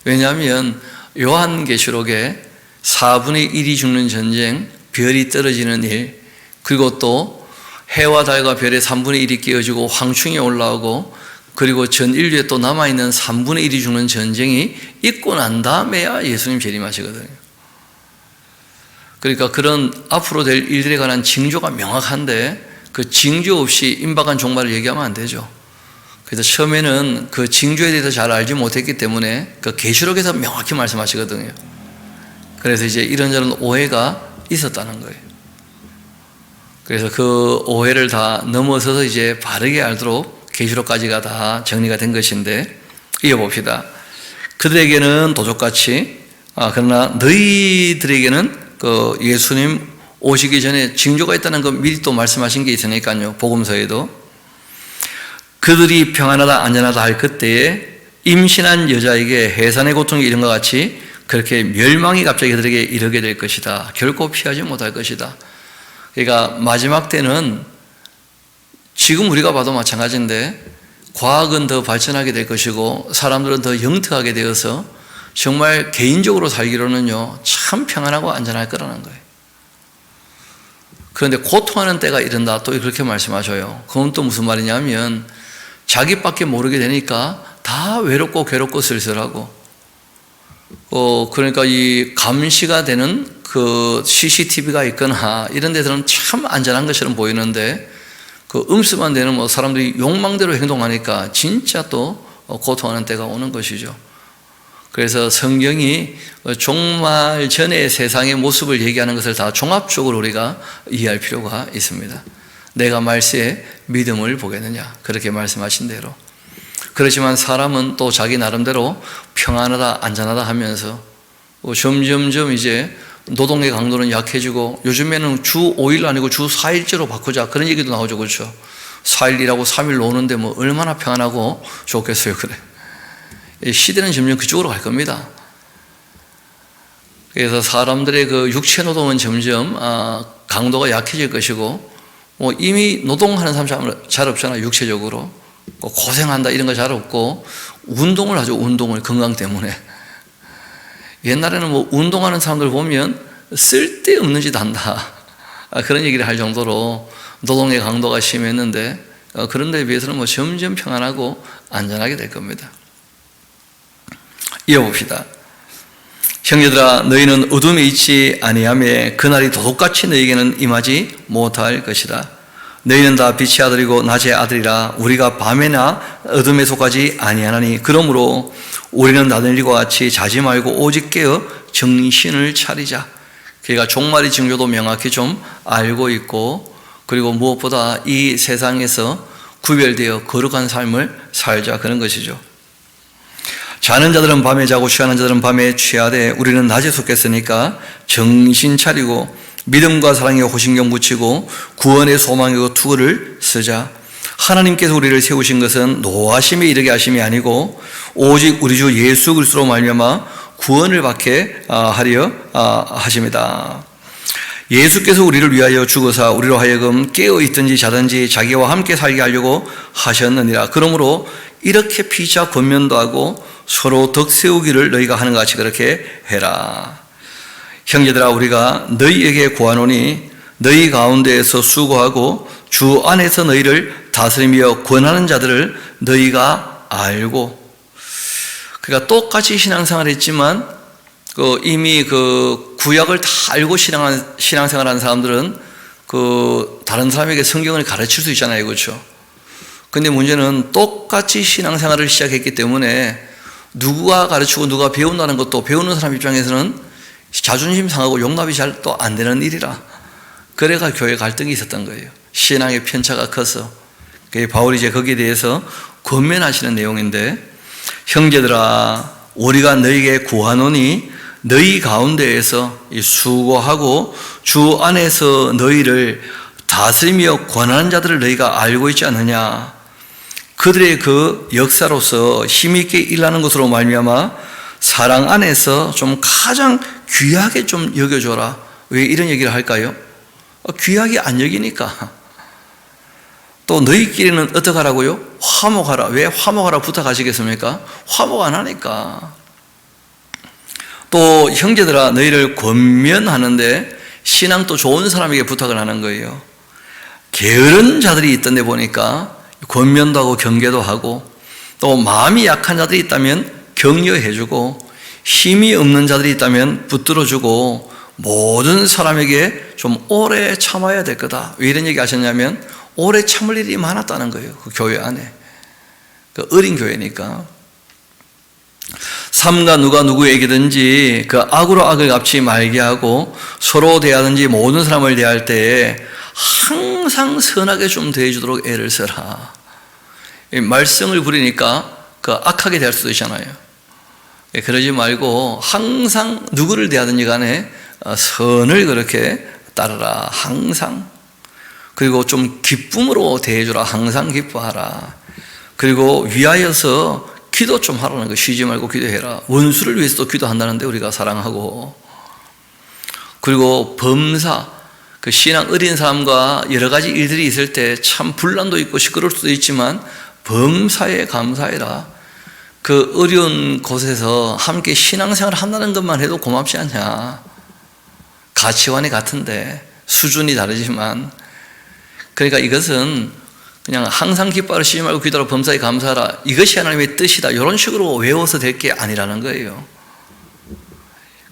왜냐하면 요한계시록에 4분의 1이 죽는 전쟁, 별이 떨어지는 일, 그리고 또 해와 달과 별의 3분의 1이 깨어지고 황충이 올라오고, 그리고 전 인류에 또 남아있는 3분의 1이 죽는 전쟁이 있고 난 다음에야 예수님 재림하시거든요. 그러니까 그런 앞으로 될 일들에 관한 징조가 명확한데, 그 징조 없이 임박한 종말을 얘기하면 안 되죠. 그래서 처음에는 그 징조에 대해서 잘 알지 못했기 때문에 그 계시록에서 명확히 말씀하시거든요. 그래서 이제 이런저런 오해가 있었다는 거예요. 그래서 그 오해를 다 넘어서서 이제 바르게 알도록 계시록까지가 다 정리가 된 것인데, 이어봅시다. 그들에게는 도적같이, 그러나 너희들에게는 그 예수님 오시기 전에 징조가 있다는 거 미리 또 말씀하신 게 있으니까요. 복음서에도. 그들이 평안하다 안전하다 할 그때에 임신한 여자에게 해산의 고통이 이런 것 같이 그렇게 멸망이 갑자기 그들에게 이르게 될 것이다. 결코 피하지 못할 것이다. 그러니까 마지막 때는 지금 우리가 봐도 마찬가지인데, 과학은 더 발전하게 될 것이고 사람들은 더 영특하게 되어서 정말 개인적으로 살기로는요 참 평안하고 안전할 거라는 거예요. 그런데 고통하는 때가 이른다, 또 그렇게 말씀하셔요. 그건 또 무슨 말이냐면, 자기밖에 모르게 되니까 다 외롭고 괴롭고 쓸쓸하고, 그러니까 이 감시가 되는 그 CCTV가 있거나 이런 데들은 참 안전한 것처럼 보이는데, 그 음습한 데는 뭐 사람들이 욕망대로 행동하니까 진짜 또 고통하는 때가 오는 것이죠. 그래서 성경이 종말 전의 세상의 모습을 얘기하는 것을 다 종합적으로 우리가 이해할 필요가 있습니다. 내가 말세에 믿음을 보겠느냐, 그렇게 말씀하신 대로. 그렇지만 사람은 또 자기 나름대로 평안하다 안전하다 하면서 점점점 이제 노동의 강도는 약해지고, 요즘에는 주 5일 아니고 주 4일제로 바꾸자, 그런 얘기도 나오죠. 그렇죠? 4일 일하고 3일 노는데 뭐 얼마나 평안하고 좋겠어요. 그래. 시대는 점점 그쪽으로 갈 겁니다. 그래서 사람들의 그 육체 노동은 점점 강도가 약해질 것이고, 뭐 이미 노동하는 사람 잘 없잖아. 육체적으로 고생한다 이런 거 잘 없고, 운동을 하죠. 운동을, 건강 때문에. 옛날에는 뭐 운동하는 사람들 보면 쓸데없는 짓 한다, 그런 얘기를 할 정도로 노동의 강도가 심했는데 그런 데에 비해서는 뭐 점점 평안하고 안전하게 될 겁니다. 이어봅시다. 형제들아, 너희는 어둠에 있지 아니하매 그날이 도둑같이 너희에게는 임하지 못할 것이다. 너희는 다 빛의 아들이고 낮의 아들이라. 우리가 밤에나 어둠에 속하지 아니하나니 그러므로 우리는 낮은 일과 같이 자지 말고 오직 깨어 정신을 차리자. 그러니까 종말의 징조도 명확히 좀 알고 있고, 그리고 무엇보다 이 세상에서 구별되어 거룩한 삶을 살자, 그런 것이죠. 자는 자들은 밤에 자고 취하는 자들은 밤에 취하되 우리는 낮에 속했으니까 정신 차리고 믿음과 사랑에 호신경 붙이고 구원의 소망의 투구를 쓰자. 하나님께서 우리를 세우신 것은 노하심에 이르게 하심이 아니고 오직 우리 주 예수 그리스도로 말미암아 구원을 받게 하려 하십니다. 예수께서 우리를 위하여 죽으사 우리로 하여금 깨어 있든지 자든지 자기와 함께 살게 하려고 하셨느니라. 그러므로 이렇게 피차 권면도 하고 서로 덕세우기를 너희가 하는 것 같이 그렇게 해라. 형제들아, 우리가 너희에게 구하노니 너희 가운데에서 수고하고 주 안에서 너희를 다스리며 권하는 자들을 너희가 알고. 그러니까 똑같이 신앙생활을 했지만 이미 구약을 다 알고 신앙생활하는 사람들은 다른 사람에게 성경을 가르칠 수 있잖아요, 그렇죠? 근데 문제는 똑같이 신앙생활을 시작했기 때문에 누가 가르치고 누가 배운다는 것도 배우는 사람 입장에서는 자존심 상하고 용납이 잘 또 안 되는 일이라, 그래가 교회 갈등이 있었던 거예요. 신앙의 편차가 커서. 바울이 이제 거기에 대해서 권면하시는 내용인데, 형제들아, 우리가 너희에게 구하노니 너희 가운데에서 수고하고 주 안에서 너희를 다스리며 권하는 자들을 너희가 알고 있지 않느냐. 그들의 그 역사로서 힘있게 일하는 것으로 말미암아 사랑 안에서 좀 가장 귀하게 좀 여겨줘라. 왜 이런 얘기를 할까요? 귀하게 안 여기니까. 또 너희끼리는 어떻게 하라고요? 화목하라. 왜 화목하라 부탁하시겠습니까? 화목 안 하니까. 또 형제들아, 너희를 권면하는데 신앙도 좋은 사람에게 부탁을 하는 거예요. 게으른 자들이 있던데 보니까 권면도 하고 경계도 하고, 또 마음이 약한 자들이 있다면 격려해주고, 힘이 없는 자들이 있다면 붙들어주고, 모든 사람에게 좀 오래 참아야 될 거다. 왜 이런 얘기 하셨냐면 오래 참을 일이 많았다는 거예요, 그 교회 안에. 어린 교회니까. 삼가 누가 누구에게든지 악으로 악을 갚지 말게 하고 서로 대하든지 모든 사람을 대할 때에 항상 선하게 좀 대해주도록 애를 써라. 말썽을 부리니까 악하게 대할 수도 있잖아요. 그러지 말고 항상 누구를 대하든지 간에 선을 그렇게 따르라, 항상. 그리고 좀 기쁨으로 대해주라, 항상 기뻐하라. 그리고 위하여서 기도 좀 하라는 거, 쉬지 말고 기도해라. 원수를 위해서도 기도한다는데 우리가 사랑하고. 그리고 범사, 신앙 어린 사람과 여러 가지 일들이 있을 때 참 분란도 있고 시끄러울 수도 있지만 범사에 감사해라. 어려운 곳에서 함께 신앙생활을 한다는 것만 해도 고맙지 않냐. 가치관이 같은데 수준이 다르지만. 그러니까 이것은 그냥 항상 기뻐하라, 쉬지 말고 기도하라, 범사에 감사하라, 이것이 하나님의 뜻이다, 이런 식으로 외워서 될 게 아니라는 거예요.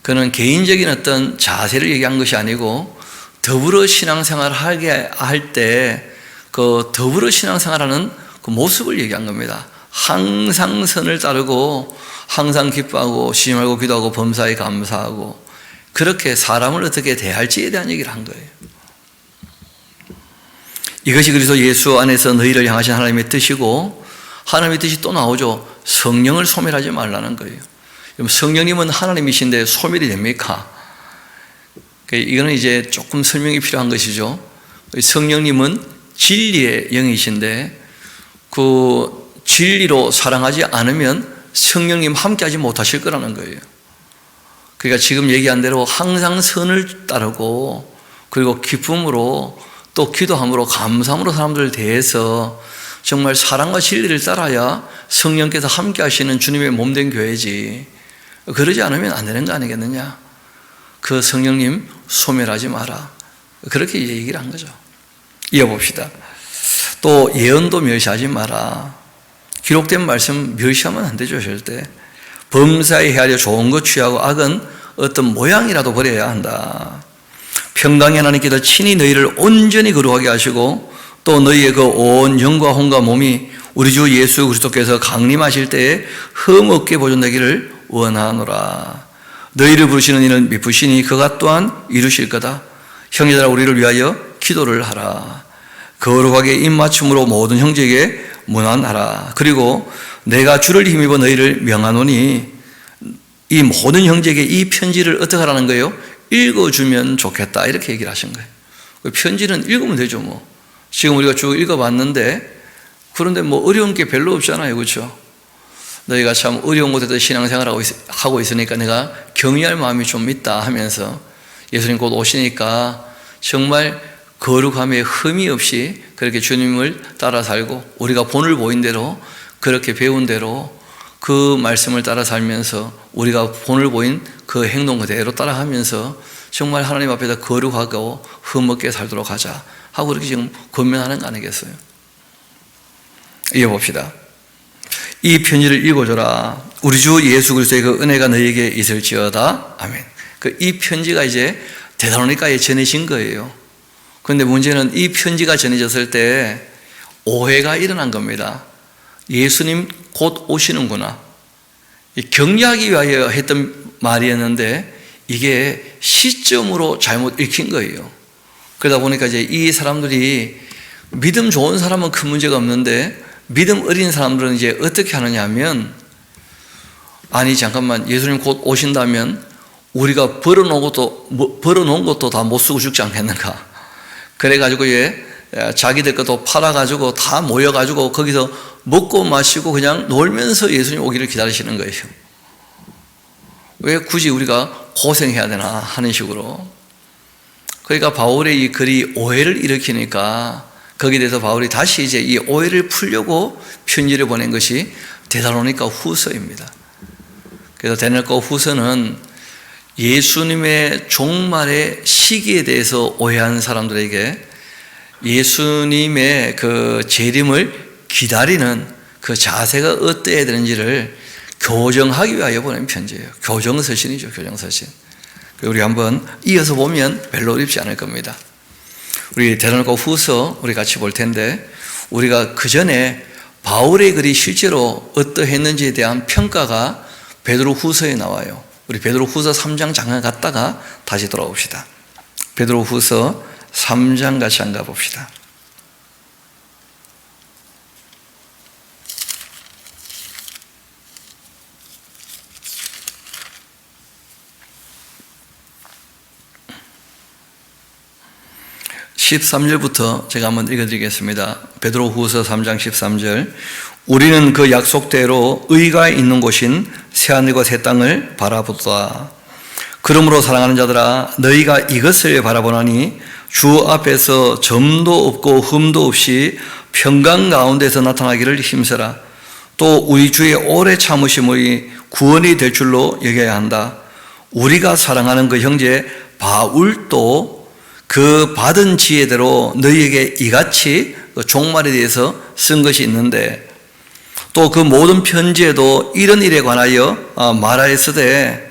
그는 개인적인 어떤 자세를 얘기한 것이 아니고 더불어 신앙생활을 하게 할 때 더불어 신앙생활하는 모습을 얘기한 겁니다. 항상 선을 따르고 항상 기뻐하고 쉬지 말고 기도하고 범사에 감사하고, 그렇게 사람을 어떻게 대할지에 대한 얘기를 한 거예요. 이것이 그래서 예수 안에서 너희를 향하신 하나님의 뜻이고, 하나님의 뜻이 또 나오죠. 성령을 소멸하지 말라는 거예요. 성령님은 하나님이신데 소멸이 됩니까? 이거는 이제 조금 설명이 필요한 것이죠. 성령님은 진리의 영이신데 진리로 사랑하지 않으면 성령님 함께하지 못하실 거라는 거예요. 그러니까 지금 얘기한 대로 항상 선을 따르고, 그리고 기쁨으로 또 기도함으로 감사함으로 사람들을 대해서 정말 사랑과 진리를 따라야 성령께서 함께 하시는 주님의 몸된 교회지. 그러지 않으면 안 되는 거 아니겠느냐. 성령님 소멸하지 마라. 그렇게 얘기를 한 거죠. 이어봅시다. 또 예언도 멸시하지 마라. 기록된 말씀 멸시하면 안 되죠. 절대. 범사에 헤아려 좋은 것 취하고 악은 어떤 모양이라도 버려야 한다. 평강의 하나님께서 친히 너희를 온전히 거룩하게 하시고 또 너희의 그 온 영과 혼과 몸이 우리 주 예수 그리스도께서 강림하실 때에 흠없게 보존되기를 원하노라. 너희를 부르시는 이는 미쁘시니 그가 또한 이루실 거다. 형제들아 우리를 위하여 기도를 하라. 거룩하게 입맞춤으로 모든 형제에게 문안하라. 그리고 내가 주를 힘입어 너희를 명하노니 이 모든 형제에게 이 편지를 어떻게 하라는 거예요? 읽어주면 좋겠다. 이렇게 얘기를 하신 거예요. 편지는 읽으면 되죠. 뭐 지금 우리가 쭉 읽어봤는데 그런데 뭐 어려운 게 별로 없잖아요. 그렇죠? 너희가 참 어려운 곳에서 신앙생활을 하고 있으니까 내가 격려할 마음이 좀 있다 하면서 예수님 곧 오시니까 정말 거룩함에 흠이 없이 그렇게 주님을 따라 살고 우리가 본을 보인 대로 그렇게 배운 대로 그 말씀을 따라 살면서 우리가 본을 보인 그 행동 그대로 따라가면서 정말 하나님 앞에서 거룩하고 흠없게 살도록 하자 하고 그렇게 지금 권면하는 거 아니겠어요? 이어봅시다. 이 편지를 읽어줘라. 우리 주 예수 그리스도의 그 은혜가 너희에게 있을지어다. 아멘. 이 편지가 이제 데살로니가에 전해진 거예요. 그런데 문제는 이 편지가 전해졌을 때 오해가 일어난 겁니다. 예수님 곧 오시는구나. 격려하기 위하여 했던 말이었는데 이게 시점으로 잘못 읽힌 거예요. 그러다 보니까 이제 이 사람들이 믿음 좋은 사람은 큰 문제가 없는데 믿음 어린 사람들은 이제 어떻게 하느냐 하면 아니 잠깐만 예수님 곧 오신다면 우리가 벌어놓은 것도 다 못 쓰고 죽지 않겠는가. 그래가지고 자기들 것도 팔아가지고 다 모여가지고 거기서 먹고 마시고 그냥 놀면서 예수님 오기를 기다리시는 거예요. 왜 굳이 우리가 고생해야 되나 하는 식으로. 그러니까 바울의 이 글이 오해를 일으키니까 거기에 대해서 바울이 다시 이제 이 오해를 풀려고 편지를 보낸 것이 데살로니가 후서입니다. 그래서 데살로니가 후서는 예수님의 종말의 시기에 대해서 오해한 사람들에게 예수님의 그 재림을 기다리는 그 자세가 어때야 되는지를 교정하기 위하여 보낸 편지예요. 교정서신이죠. 교정서신. 우리 한번 이어서 보면 별로 어렵지 않을 겁니다. 우리 데살로니가 후서 우리 같이 볼 텐데 우리가 그 전에 바울의 글이 실제로 어떠했는지에 대한 평가가 베드로 후서에 나와요. 우리 베드로 후서 3장 잠깐 갔다가 다시 돌아옵시다. 베드로 후서 3장 같이 한가 봅시다. (13절부터) 제가 한번 읽어드리겠습니다. 베드로 후서 3장 13절. 우리는 그 약속대로 의가 있는 곳인 새하늘과 새 땅을 바라보다. 그러므로 사랑하는 자들아 너희가 이것을 바라보나니 주 앞에서 점도 없고 흠도 없이 평강 가운데서 나타나기를 힘써라. 또 우리 주의 오래 참으심의 구원이 될 줄로 여겨야 한다. 우리가 사랑하는 그 형제 바울도 그 받은 지혜대로 너희에게 이같이 종말에 대해서 쓴 것이 있는데 또 그 모든 편지에도 이런 일에 관하여 말하였으되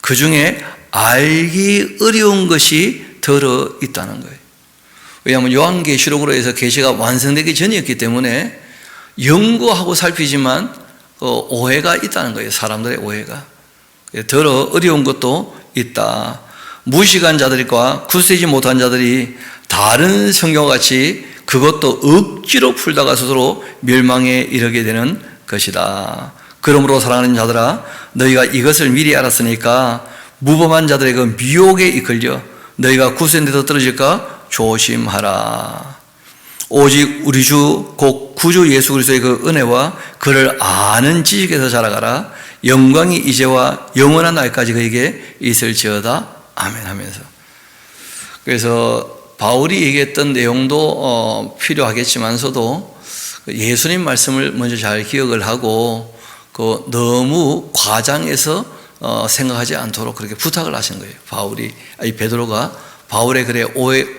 그 중에 알기 어려운 것이 들어 있다는 거예요. 왜냐하면 요한계시록으로 해서 계시가 완성되기 전이었기 때문에 연구하고 살피지만 오해가 있다는 거예요. 사람들의 오해가. 들어 어려운 것도 있다. 무식한 자들과 굳세지 못한 자들이 다른 성경과 같이 그것도 억지로 풀다가 스스로 멸망에 이르게 되는 것이다. 그러므로 사랑하는 자들아 너희가 이것을 미리 알았으니까 무범한 자들의 그 미혹에 이끌려 너희가 굳센 데서 떨어질까 조심하라. 오직 우리 주 곧 구주 예수 그리스도의 그 은혜와 그를 아는 지식에서 자라가라. 영광이 이제와 영원한 날까지 그에게 있을지어다. 아멘 하면서. 그래서 바울이 얘기했던 내용도 필요하겠지만서도 예수님 말씀을 먼저 잘 기억을 하고 너무 과장해서 생각하지 않도록 그렇게 부탁을 하신 거예요. 베드로가 바울의 글에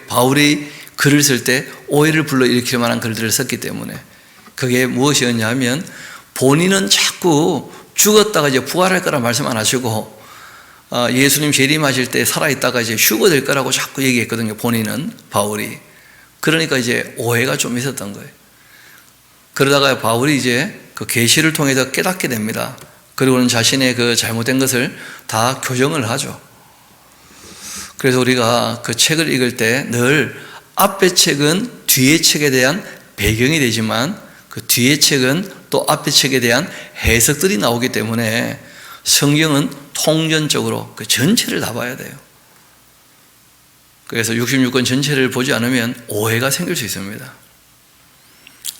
바울이 글을 쓸 때 오해를 불러일으킬 만한 글들을 썼기 때문에, 그게 무엇이었냐 하면 본인은 자꾸 죽었다가 이제 부활할 거라 말씀 안 하시고 예수님 재림하실 때 살아있다가 이제 휴거될 거라고 자꾸 얘기했거든요. 본인은, 바울이. 그러니까 이제 오해가 좀 있었던 거예요. 그러다가 바울이 이제 그 계시를 통해서 깨닫게 됩니다. 그리고는 자신의 그 잘못된 것을 다 교정을 하죠. 그래서 우리가 그 책을 읽을 때 늘 앞의 책은 뒤의 책에 대한 배경이 되지만 그 뒤의 책은 또 앞의 책에 대한 해석들이 나오기 때문에 성경은 통전적으로 그 전체를 다 봐야 돼요. 그래서 66권 전체를 보지 않으면 오해가 생길 수 있습니다.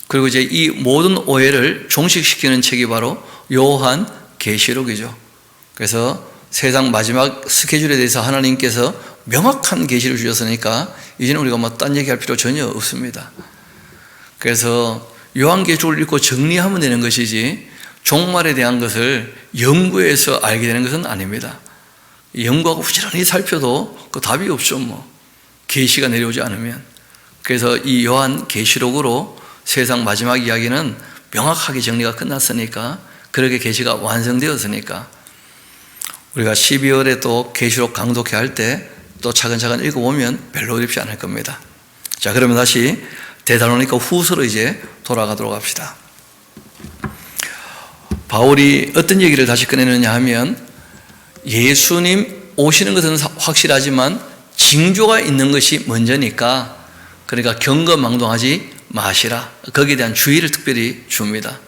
그리고 이제 이 모든 오해를 종식시키는 책이 바로 요한 계시록이죠. 그래서 세상 마지막 스케줄에 대해서 하나님께서 명확한 계시를 주셨으니까 이제는 우리가 뭐 딴 얘기할 필요 전혀 없습니다. 그래서 요한계시록을 읽고 정리하면 되는 것이지 종말에 대한 것을 연구해서 알게 되는 것은 아닙니다. 연구하고 부지런히 살펴도 그 답이 없죠. 뭐 계시가 내려오지 않으면. 그래서 이 요한계시록으로 세상 마지막 이야기는 명확하게 정리가 끝났으니까, 그렇게 계시가 완성되었으니까 우리가 12월에 또 계시록 강독회 할 때 또 차근차근 읽어보면 별로 어렵지 않을 겁니다. 자, 그러면 다시 데살로니가 후서로 이제 돌아가도록 합시다. 바울이 어떤 얘기를 다시 꺼내느냐 하면, 예수님 오시는 것은 확실하지만 징조가 있는 것이 먼저니까, 그러니까 경거망동하지 마시라. 거기에 대한 주의를 특별히 줍니다.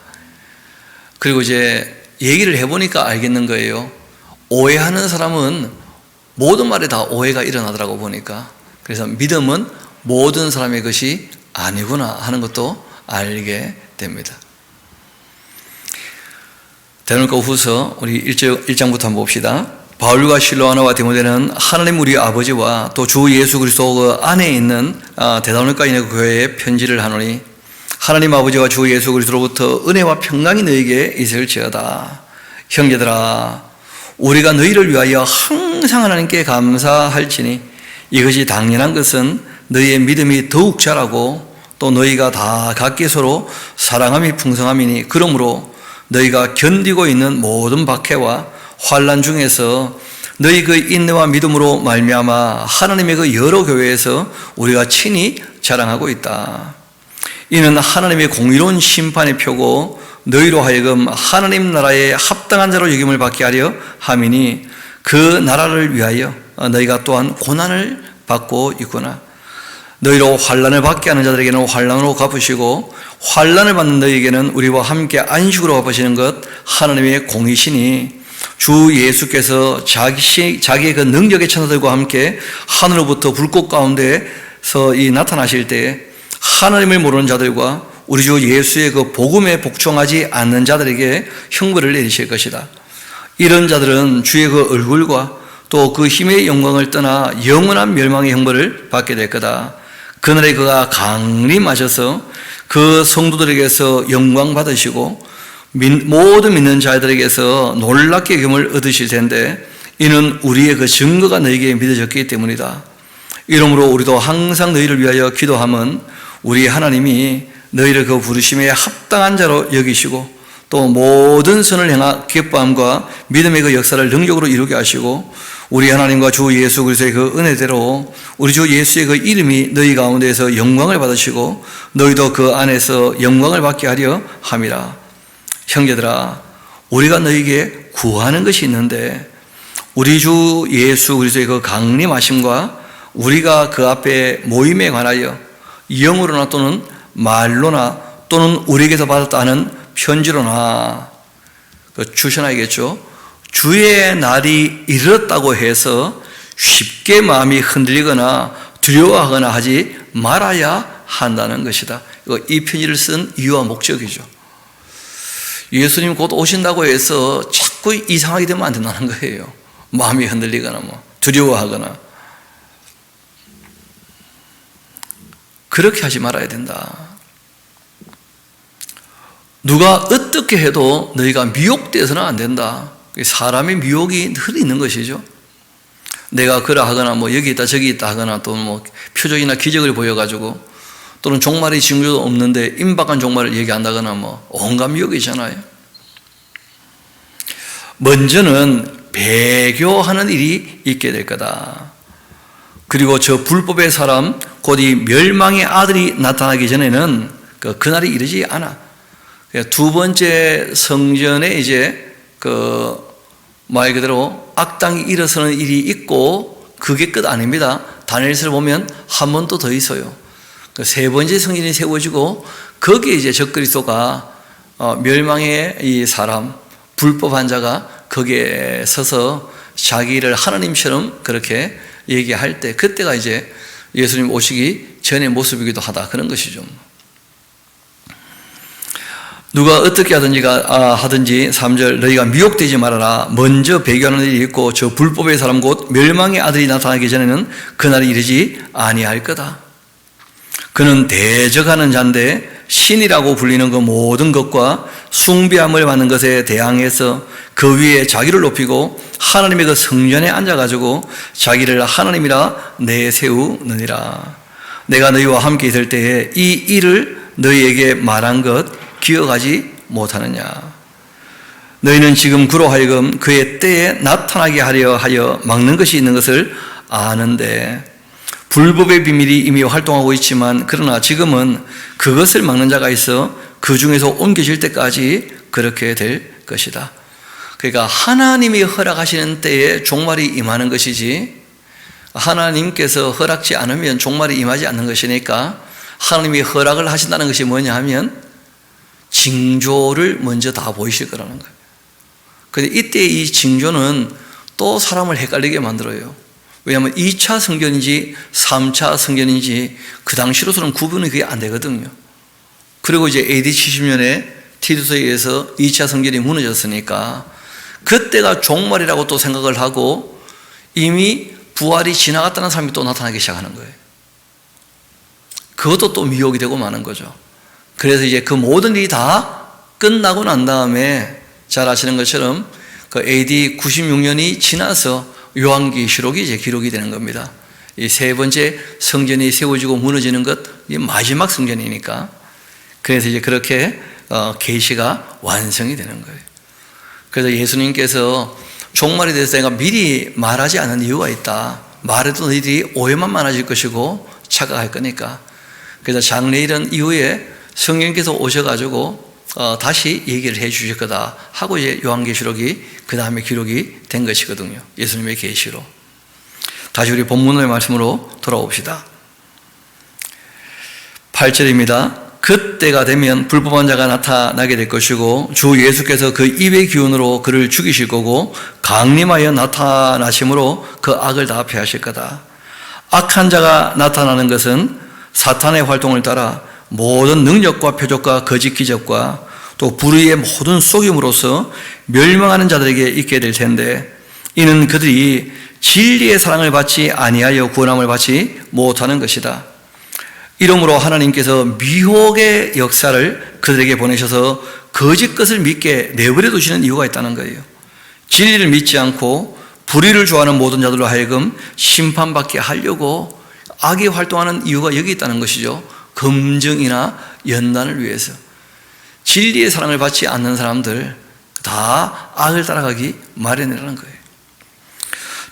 그리고 이제 얘기를 해보니까 알겠는 거예요. 오해하는 사람은 모든 말에 다 오해가 일어나더라고 보니까. 그래서 믿음은 모든 사람의 것이 아니구나 하는 것도 알게 됩니다. 데살로니가 후서 우리 1장부터 한번 봅시다. 바울과 실로아나와 디모데는 하나님 우리 아버지와 또 주 예수 그리스도 그 안에 있는 데살로니가 있는 교회에 편지를 하노니, 하나님 아버지와 주 예수 그리스도로부터 은혜와 평강이 너희에게 있을지어다. 형제들아, 우리가 너희를 위하여 항상 하나님께 감사할지니 이것이 당연한 것은 너희의 믿음이 더욱 자라고 또 너희가 다 각기 서로 사랑함이 풍성함이니, 그러므로 너희가 견디고 있는 모든 박해와 환난 중에서 너희 그 인내와 믿음으로 말미암아 하나님의 그 여러 교회에서 우리가 친히 자랑하고 있다. 이는 하나님의 공의로운 심판의 표고 너희로 하여금 하나님 나라에 합당한 자로 여김을 받게 하려 함이니, 그 나라를 위하여 너희가 또한 고난을 받고 있구나. 너희로 환난을 받게 하는 자들에게는 환난으로 갚으시고 환난을 받는 너희에게는 우리와 함께 안식으로 갚으시는 것 하나님의 공이시니, 주 예수께서 자기의 그 능력의 천사들과 함께 하늘로부터 불꽃 가운데서 나타나실 때에 하나님을 모르는 자들과 우리 주 예수의 그 복음에 복종하지 않는 자들에게 형벌을 내리실 것이다. 이런 자들은 주의 그 얼굴과 또 그 힘의 영광을 떠나 영원한 멸망의 형벌을 받게 될 거다. 그날에 그가 강림하셔서 그 성도들에게서 영광 받으시고 모든 믿는 자들에게서 놀랍게 금을 얻으실 텐데, 이는 우리의 그 증거가 너희에게 믿어졌기 때문이다. 이러므로 우리도 항상 너희를 위하여 기도함은 우리 하나님이 너희를 그 부르심에 합당한 자로 여기시고 또 모든 선을 행하 기뻐함과 믿음의 그 역사를 능력으로 이루게 하시고, 우리 하나님과 주 예수 그리스도의 그 은혜대로 우리 주 예수의 그 이름이 너희 가운데에서 영광을 받으시고 너희도 그 안에서 영광을 받게 하려 함이라. 형제들아, 우리가 너희에게 구하는 것이 있는데, 우리 주 예수 그리스도의 그 강림하심과 우리가 그 앞에 모임에 관하여 영으로나 또는 말로나 또는 우리에게서 받았다는 편지로나 주셔놔야겠죠. 주의 날이 이르렀다고 해서 쉽게 마음이 흔들리거나 두려워하거나 하지 말아야 한다는 것이다. 이 편지를 쓴 이유와 목적이죠. 예수님 곧 오신다고 해서 자꾸 이상하게 되면 안 된다는 거예요. 마음이 흔들리거나 두려워하거나 그렇게 하지 말아야 된다. 누가 어떻게 해도 너희가 미혹되어서는 안 된다. 사람의 미혹이 늘 있는 것이죠. 내가 그러하거나 뭐 여기 있다 저기 있다 하거나 또 뭐 표적이나 기적을 보여가지고 또는 종말의 징조도 없는데 임박한 종말을 얘기한다거나 뭐 온갖 미혹이 있잖아요. 먼저는 배교하는 일이 있게 될 거다. 그리고 저 불법의 사람 곧 이 멸망의 아들이 나타나기 전에는 그날이 이르지 않아. 두 번째 성전에 이제 말 그대로 악당이 일어서는 일이 있고 그게 끝 아닙니다. 다니엘서를 보면 한 번 또 더 있어요. 세 번째 성전이 세워지고 거기에 이제 적그리스도가 멸망의 이 사람 불법한 자가 거기에 서서 자기를 하나님처럼 그렇게 얘기할 때 그때가 이제 예수님 오시기 전의 모습이기도 하다 그런 것이죠. 누가 어떻게 하든지 3절 너희가 미혹되지 말아라. 먼저 배교하는 일이 있고 저 불법의 사람 곧 멸망의 아들이 나타나기 전에는 그날이 이르지 아니할 거다. 그는 대적하는 자인데 신이라고 불리는 그 모든 것과 숭배함을 받는 것에 대항해서 그 위에 자기를 높이고 하나님의 그 성전에 앉아가지고 자기를 하나님이라 내세우느니라. 내가 너희와 함께 있을 때에 이 일을 너희에게 말한 것 기억하지 못하느냐. 너희는 지금 그로 하여금 그의 때에 나타나게 하려 하여 막는 것이 있는 것을 아는데 불법의 비밀이 이미 활동하고 있지만 그러나 지금은 그것을 막는 자가 있어 그 중에서 옮겨질 때까지 그렇게 될 것이다. 그러니까 하나님이 허락하시는 때에 종말이 임하는 것이지 하나님께서 허락지 않으면 종말이 임하지 않는 것이니까 하나님이 허락을 하신다는 것이 뭐냐 하면 징조를 먼저 다 보이실 거라는 거예요. 그런데 이때 이 징조는 또 사람을 헷갈리게 만들어요. 왜냐하면 2차 성전인지 3차 성전인지 그 당시로서는 구분이 그게 안 되거든요. 그리고 이제 AD 70년에 티투스에 의해서 2차 성전이 무너졌으니까 그때가 종말이라고 또 생각을 하고 이미 부활이 지나갔다는 사람이 또 나타나기 시작하는 거예요. 그것도 또 미혹이 되고 마는 거죠. 그래서 이제 그 모든 일이 다 끝나고 난 다음에 잘 아시는 것처럼 그 AD 96년이 지나서 요한계시록이 이제 기록이 되는 겁니다. 이 세 번째 성전이 세워지고 무너지는 것, 이 마지막 성전이니까. 그래서 이제 그렇게 계시가 완성이 되는 거예요. 그래서 예수님께서 종말에 대해서 내가 미리 말하지 않은 이유가 있다. 말해도 너희들이 오해만 많아질 것이고 착각할 거니까. 그래서 장래일은 이후에 성령께서 오셔가지고 다시 얘기를 해 주실 거다 하고 이제 요한계시록이 그 다음에 기록이 된 것이거든요. 예수님의 계시로. 다시 우리 본문의 말씀으로 돌아옵시다. 8절입니다. 그때가 되면 불법한 자가 나타나게 될 것이고 주 예수께서 그 입의 기운으로 그를 죽이실 거고 강림하여 나타나심으로 그 악을 다 패하실 거다. 악한 자가 나타나는 것은 사탄의 활동을 따라 모든 능력과 표적과 거짓 기적과 또 불의의 모든 속임으로써 멸망하는 자들에게 있게 될 텐데 이는 그들이 진리의 사랑을 받지 아니하여 구원함을 받지 못하는 것이다. 이러므로 하나님께서 미혹의 역사를 그들에게 보내셔서 거짓 것을 믿게 내버려 두시는 이유가 있다는 거예요. 진리를 믿지 않고 불의를 좋아하는 모든 자들로 하여금 심판받게 하려고 악이 활동하는 이유가 여기 있다는 것이죠. 검증이나 연단을 위해서. 진리의 사랑을 받지 않는 사람들 다 악을 따라가기 마련이라는 거예요.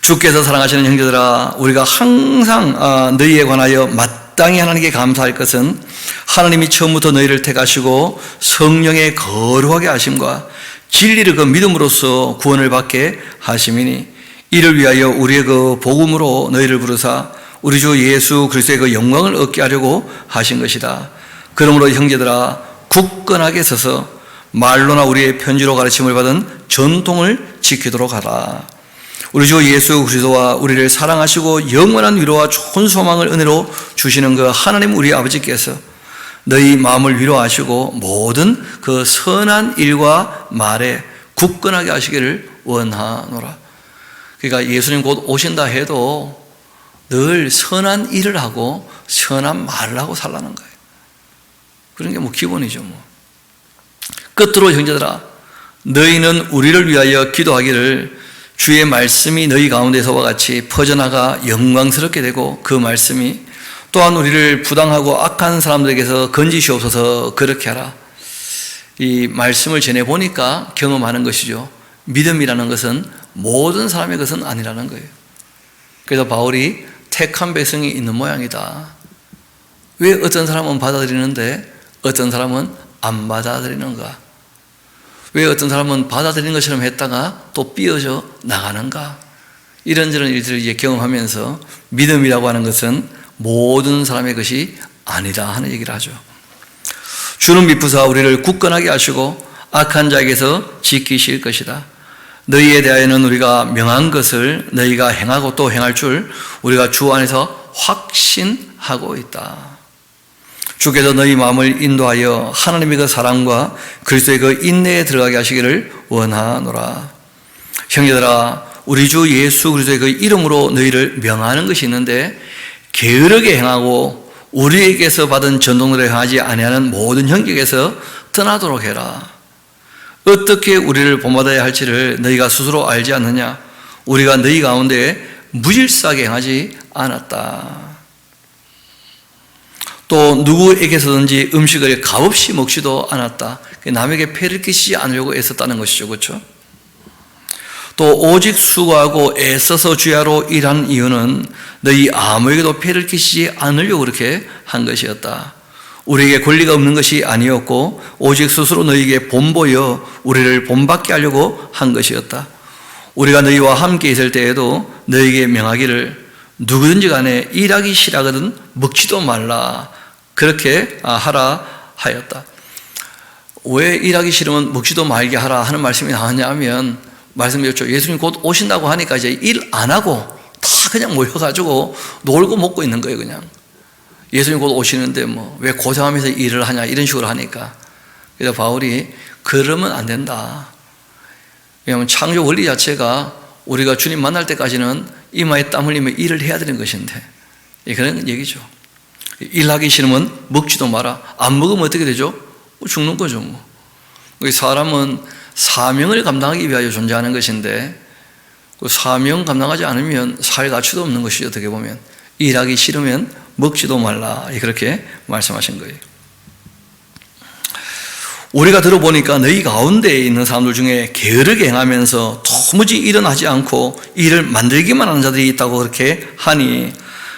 주께서 사랑하시는 형제들아, 우리가 항상 너희에 관하여 마땅히 하나님께 감사할 것은 하나님이 처음부터 너희를 택하시고 성령의 거룩하게 하심과 진리를 그 믿음으로써 구원을 받게 하심이니 이를 위하여 우리의 그 복음으로 너희를 부르사 우리 주 예수 그리스도의 그 영광을 얻게 하려고 하신 것이다. 그러므로 형제들아, 굳건하게 서서 말로나 우리의 편지로 가르침을 받은 전통을 지키도록 하라. 우리 주 예수 그리스도와 우리를 사랑하시고 영원한 위로와 좋은 소망을 은혜로 주시는 그 하나님 우리 아버지께서 너희 마음을 위로하시고 모든 그 선한 일과 말에 굳건하게 하시기를 원하노라. 그러니까 예수님 곧 오신다 해도 늘 선한 일을 하고 선한 말을 하고 살라는 거예요. 그런 게 뭐 기본이죠. 끝으로 형제들아, 너희는 우리를 위하여 기도하기를 주의 말씀이 너희 가운데서와 같이 퍼져나가 영광스럽게 되고 그 말씀이 또한 우리를 부당하고 악한 사람들에게서 건지시옵소서. 그렇게 하라. 이 말씀을 전해보니까 경험하는 것이죠. 믿음이라는 것은 모든 사람의 것은 아니라는 거예요. 그래서 바울이 택한 백성이 있는 모양이다. 왜 어떤 사람은 받아들이는데 어떤 사람은 안 받아들이는가? 왜 어떤 사람은 받아들이는 것처럼 했다가 또 삐어져 나가는가? 이런저런 일들을 이제 경험하면서 믿음이라고 하는 것은 모든 사람의 것이 아니다 하는 얘기를 하죠. 주는 미쁘사 우리를 굳건하게 하시고 악한 자에게서 지키실 것이다. 너희에 대하여는 우리가 명한 것을 너희가 행하고 또 행할 줄 우리가 주 안에서 확신하고 있다. 주께서 너희 마음을 인도하여 하나님의 그 사랑과 그리스도의 그 인내에 들어가게 하시기를 원하노라. 형제들아, 우리 주 예수 그리스도의 그 이름으로 너희를 명하는 것이 있는데 게으르게 행하고 우리에게서 받은 전통대로 행하지 아니하는 모든 형제에게서 떠나도록 해라. 어떻게 우리를 본받아야 할지를 너희가 스스로 알지 않느냐? 우리가 너희 가운데 무질서하게 행하지 않았다. 또 누구에게서든지 음식을 값없이 먹지도 않았다. 남에게 폐를 끼치지 않으려고 애썼다는 것이죠. 그렇죠? 또 오직 수고하고 애써서 주야로 일한 이유는 너희 아무에게도 폐를 끼치지 않으려고 그렇게 한 것이었다. 우리에게 권리가 없는 것이 아니었고 오직 스스로 너희에게 본보여 우리를 본받게 하려고 한 것이었다. 우리가 너희와 함께 있을 때에도 너희에게 명하기를 누구든지 간에 일하기 싫어하거든 먹지도 말라. 그렇게 하라 하였다. 왜 일하기 싫으면 먹지도 말게 하라 하는 말씀이 나왔냐 하면 말씀드렸죠. 예수님 곧 오신다고 하니까 이제 일 안 하고 다 그냥 모여가지고 놀고 먹고 있는 거예요. 그냥 예수님 곧 오시는데 뭐 왜 고생하면서 일을 하냐 이런 식으로 하니까. 그래서 바울이 그러면 안 된다. 왜냐하면 창조 원리 자체가 우리가 주님 만날 때까지는 이마에 땀 흘리며 일을 해야 되는 것인데 그런 얘기죠. 일하기 싫으면 먹지도 마라. 안 먹으면 어떻게 되죠? 죽는 거죠. 뭐. 사람은 사명을 감당하기 위하여 존재하는 것인데 그 사명 감당하지 않으면 살 가치도 없는 것이죠. 어떻게 보면 일하기 싫으면 먹지도 말라. 그렇게 말씀하신 거예요. 우리가 들어보니까 너희 가운데 있는 사람들 중에 게으르게 행하면서 도무지 일어나지 않고 일을 만들기만 하는 자들이 있다고 그렇게 하니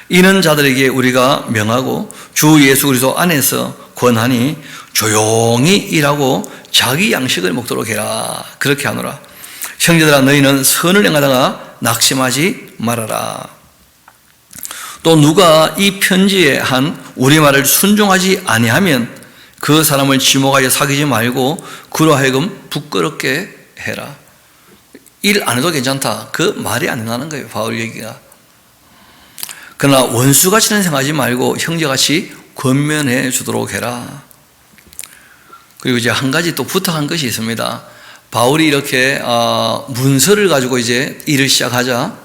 이런 자들에게 우리가 명하고 주 예수 그리스도 안에서 권하니 조용히 일하고 자기 양식을 먹도록 해라. 그렇게 하노라. 형제들아, 너희는 선을 행하다가 낙심하지 말아라. 또 누가 이 편지에 한 우리 말을 순종하지 아니하면 그 사람을 지목하여 사귀지 말고 그로 하여금 부끄럽게 해라. 일 안 해도 괜찮다. 그 말이 안 나는 거예요. 바울 얘기가. 그러나 원수같이는 생각하지 말고 형제같이 권면해 주도록 해라. 그리고 이제 한 가지 또 부탁한 것이 있습니다. 바울이 이렇게 문서를 가지고 이제 일을 시작하자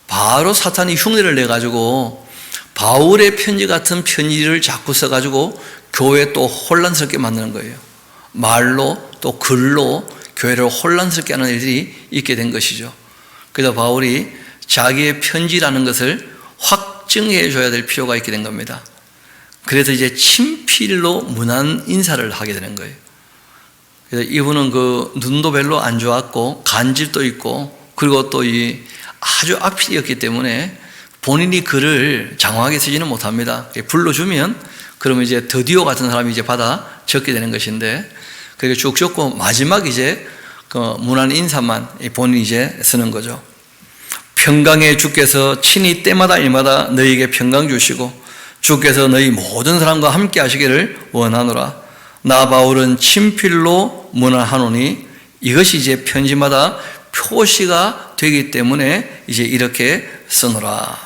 바로 사탄이 흉내를 내가지고 바울의 편지 같은 편지를 자꾸 써가지고 교회에 또 혼란스럽게 만드는 거예요. 말로 또 글로 교회를 혼란스럽게 하는 일들이 있게 된 것이죠. 그래서 바울이 자기의 편지라는 것을 확증해 줘야 될 필요가 있게 된 겁니다. 그래서 이제 친필로 문안 인사를 하게 되는 거예요. 그래서 이분은 그 눈도 별로 안 좋았고 간질도 있고 그리고 또 이 아주 악필이었기 때문에 본인이 글을 장황하게 쓰지는 못합니다. 불러주면 그러면 이제 더디오 같은 사람이 이제 받아 적게 되는 것인데 그렇게 쭉 적고 마지막 이제 그 문안 인사만 본인이 이제 쓰는 거죠. 평강의 주께서 친히 때마다 일마다 너희에게 평강 주시고 주께서 너희 모든 사람과 함께 하시기를 원하노라. 나 바울은 친필로 문안하노니 이것이 이제 편지마다 표시가 되기 때문에 이제 이렇게 쓰노라.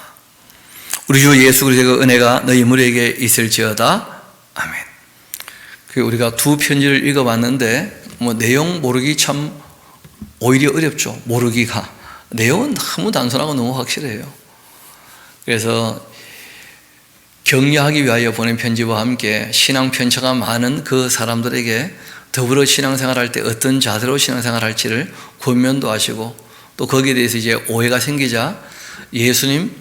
우리 주 예수 그리스도의 은혜가 너희 무리에게 있을지어다. 아멘. 우리가 두 편지를 읽어봤는데 뭐 내용 모르기 참 오히려 어렵죠. 모르기가. 내용은 너무 단순하고 너무 확실해요. 그래서 격려하기 위하여 보낸 편지와 함께 신앙 편차가 많은 그 사람들에게 더불어 신앙생활할 때 어떤 자세로 신앙생활할지를 권면도 하시고 또 거기에 대해서 이제 오해가 생기자 예수님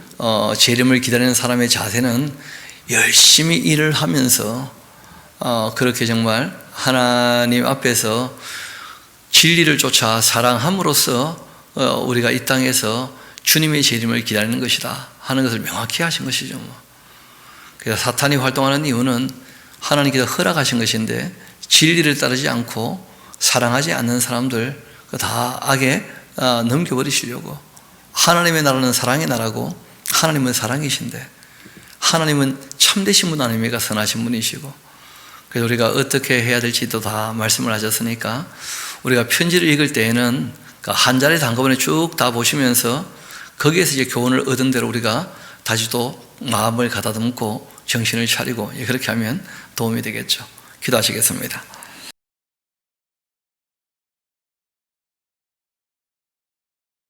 재림을 기다리는 사람의 자세는 열심히 일을 하면서 그렇게 정말 하나님 앞에서 진리를 쫓아 사랑함으로써 우리가 이 땅에서 주님의 재림을 기다리는 것이다 하는 것을 명확히 하신 것이죠. 그래서 사탄이 활동하는 이유는 하나님께서 허락하신 것인데 진리를 따르지 않고 사랑하지 않는 사람들 다 악에 넘겨버리시려고. 하나님의 나라는 사랑의 나라고 하나님은 사랑이신데 하나님은 참되신 분 아닙니까? 선하신 분이시고. 그래서 우리가 어떻게 해야 될지도 다 말씀을 하셨으니까 우리가 편지를 읽을 때에는 한 자리에서 한꺼번에 쭉 다 보시면서 거기에서 이제 교훈을 얻은 대로 우리가 다시 또 마음을 가다듬고 정신을 차리고 그렇게 하면 도움이 되겠죠. 기도하시겠습니다.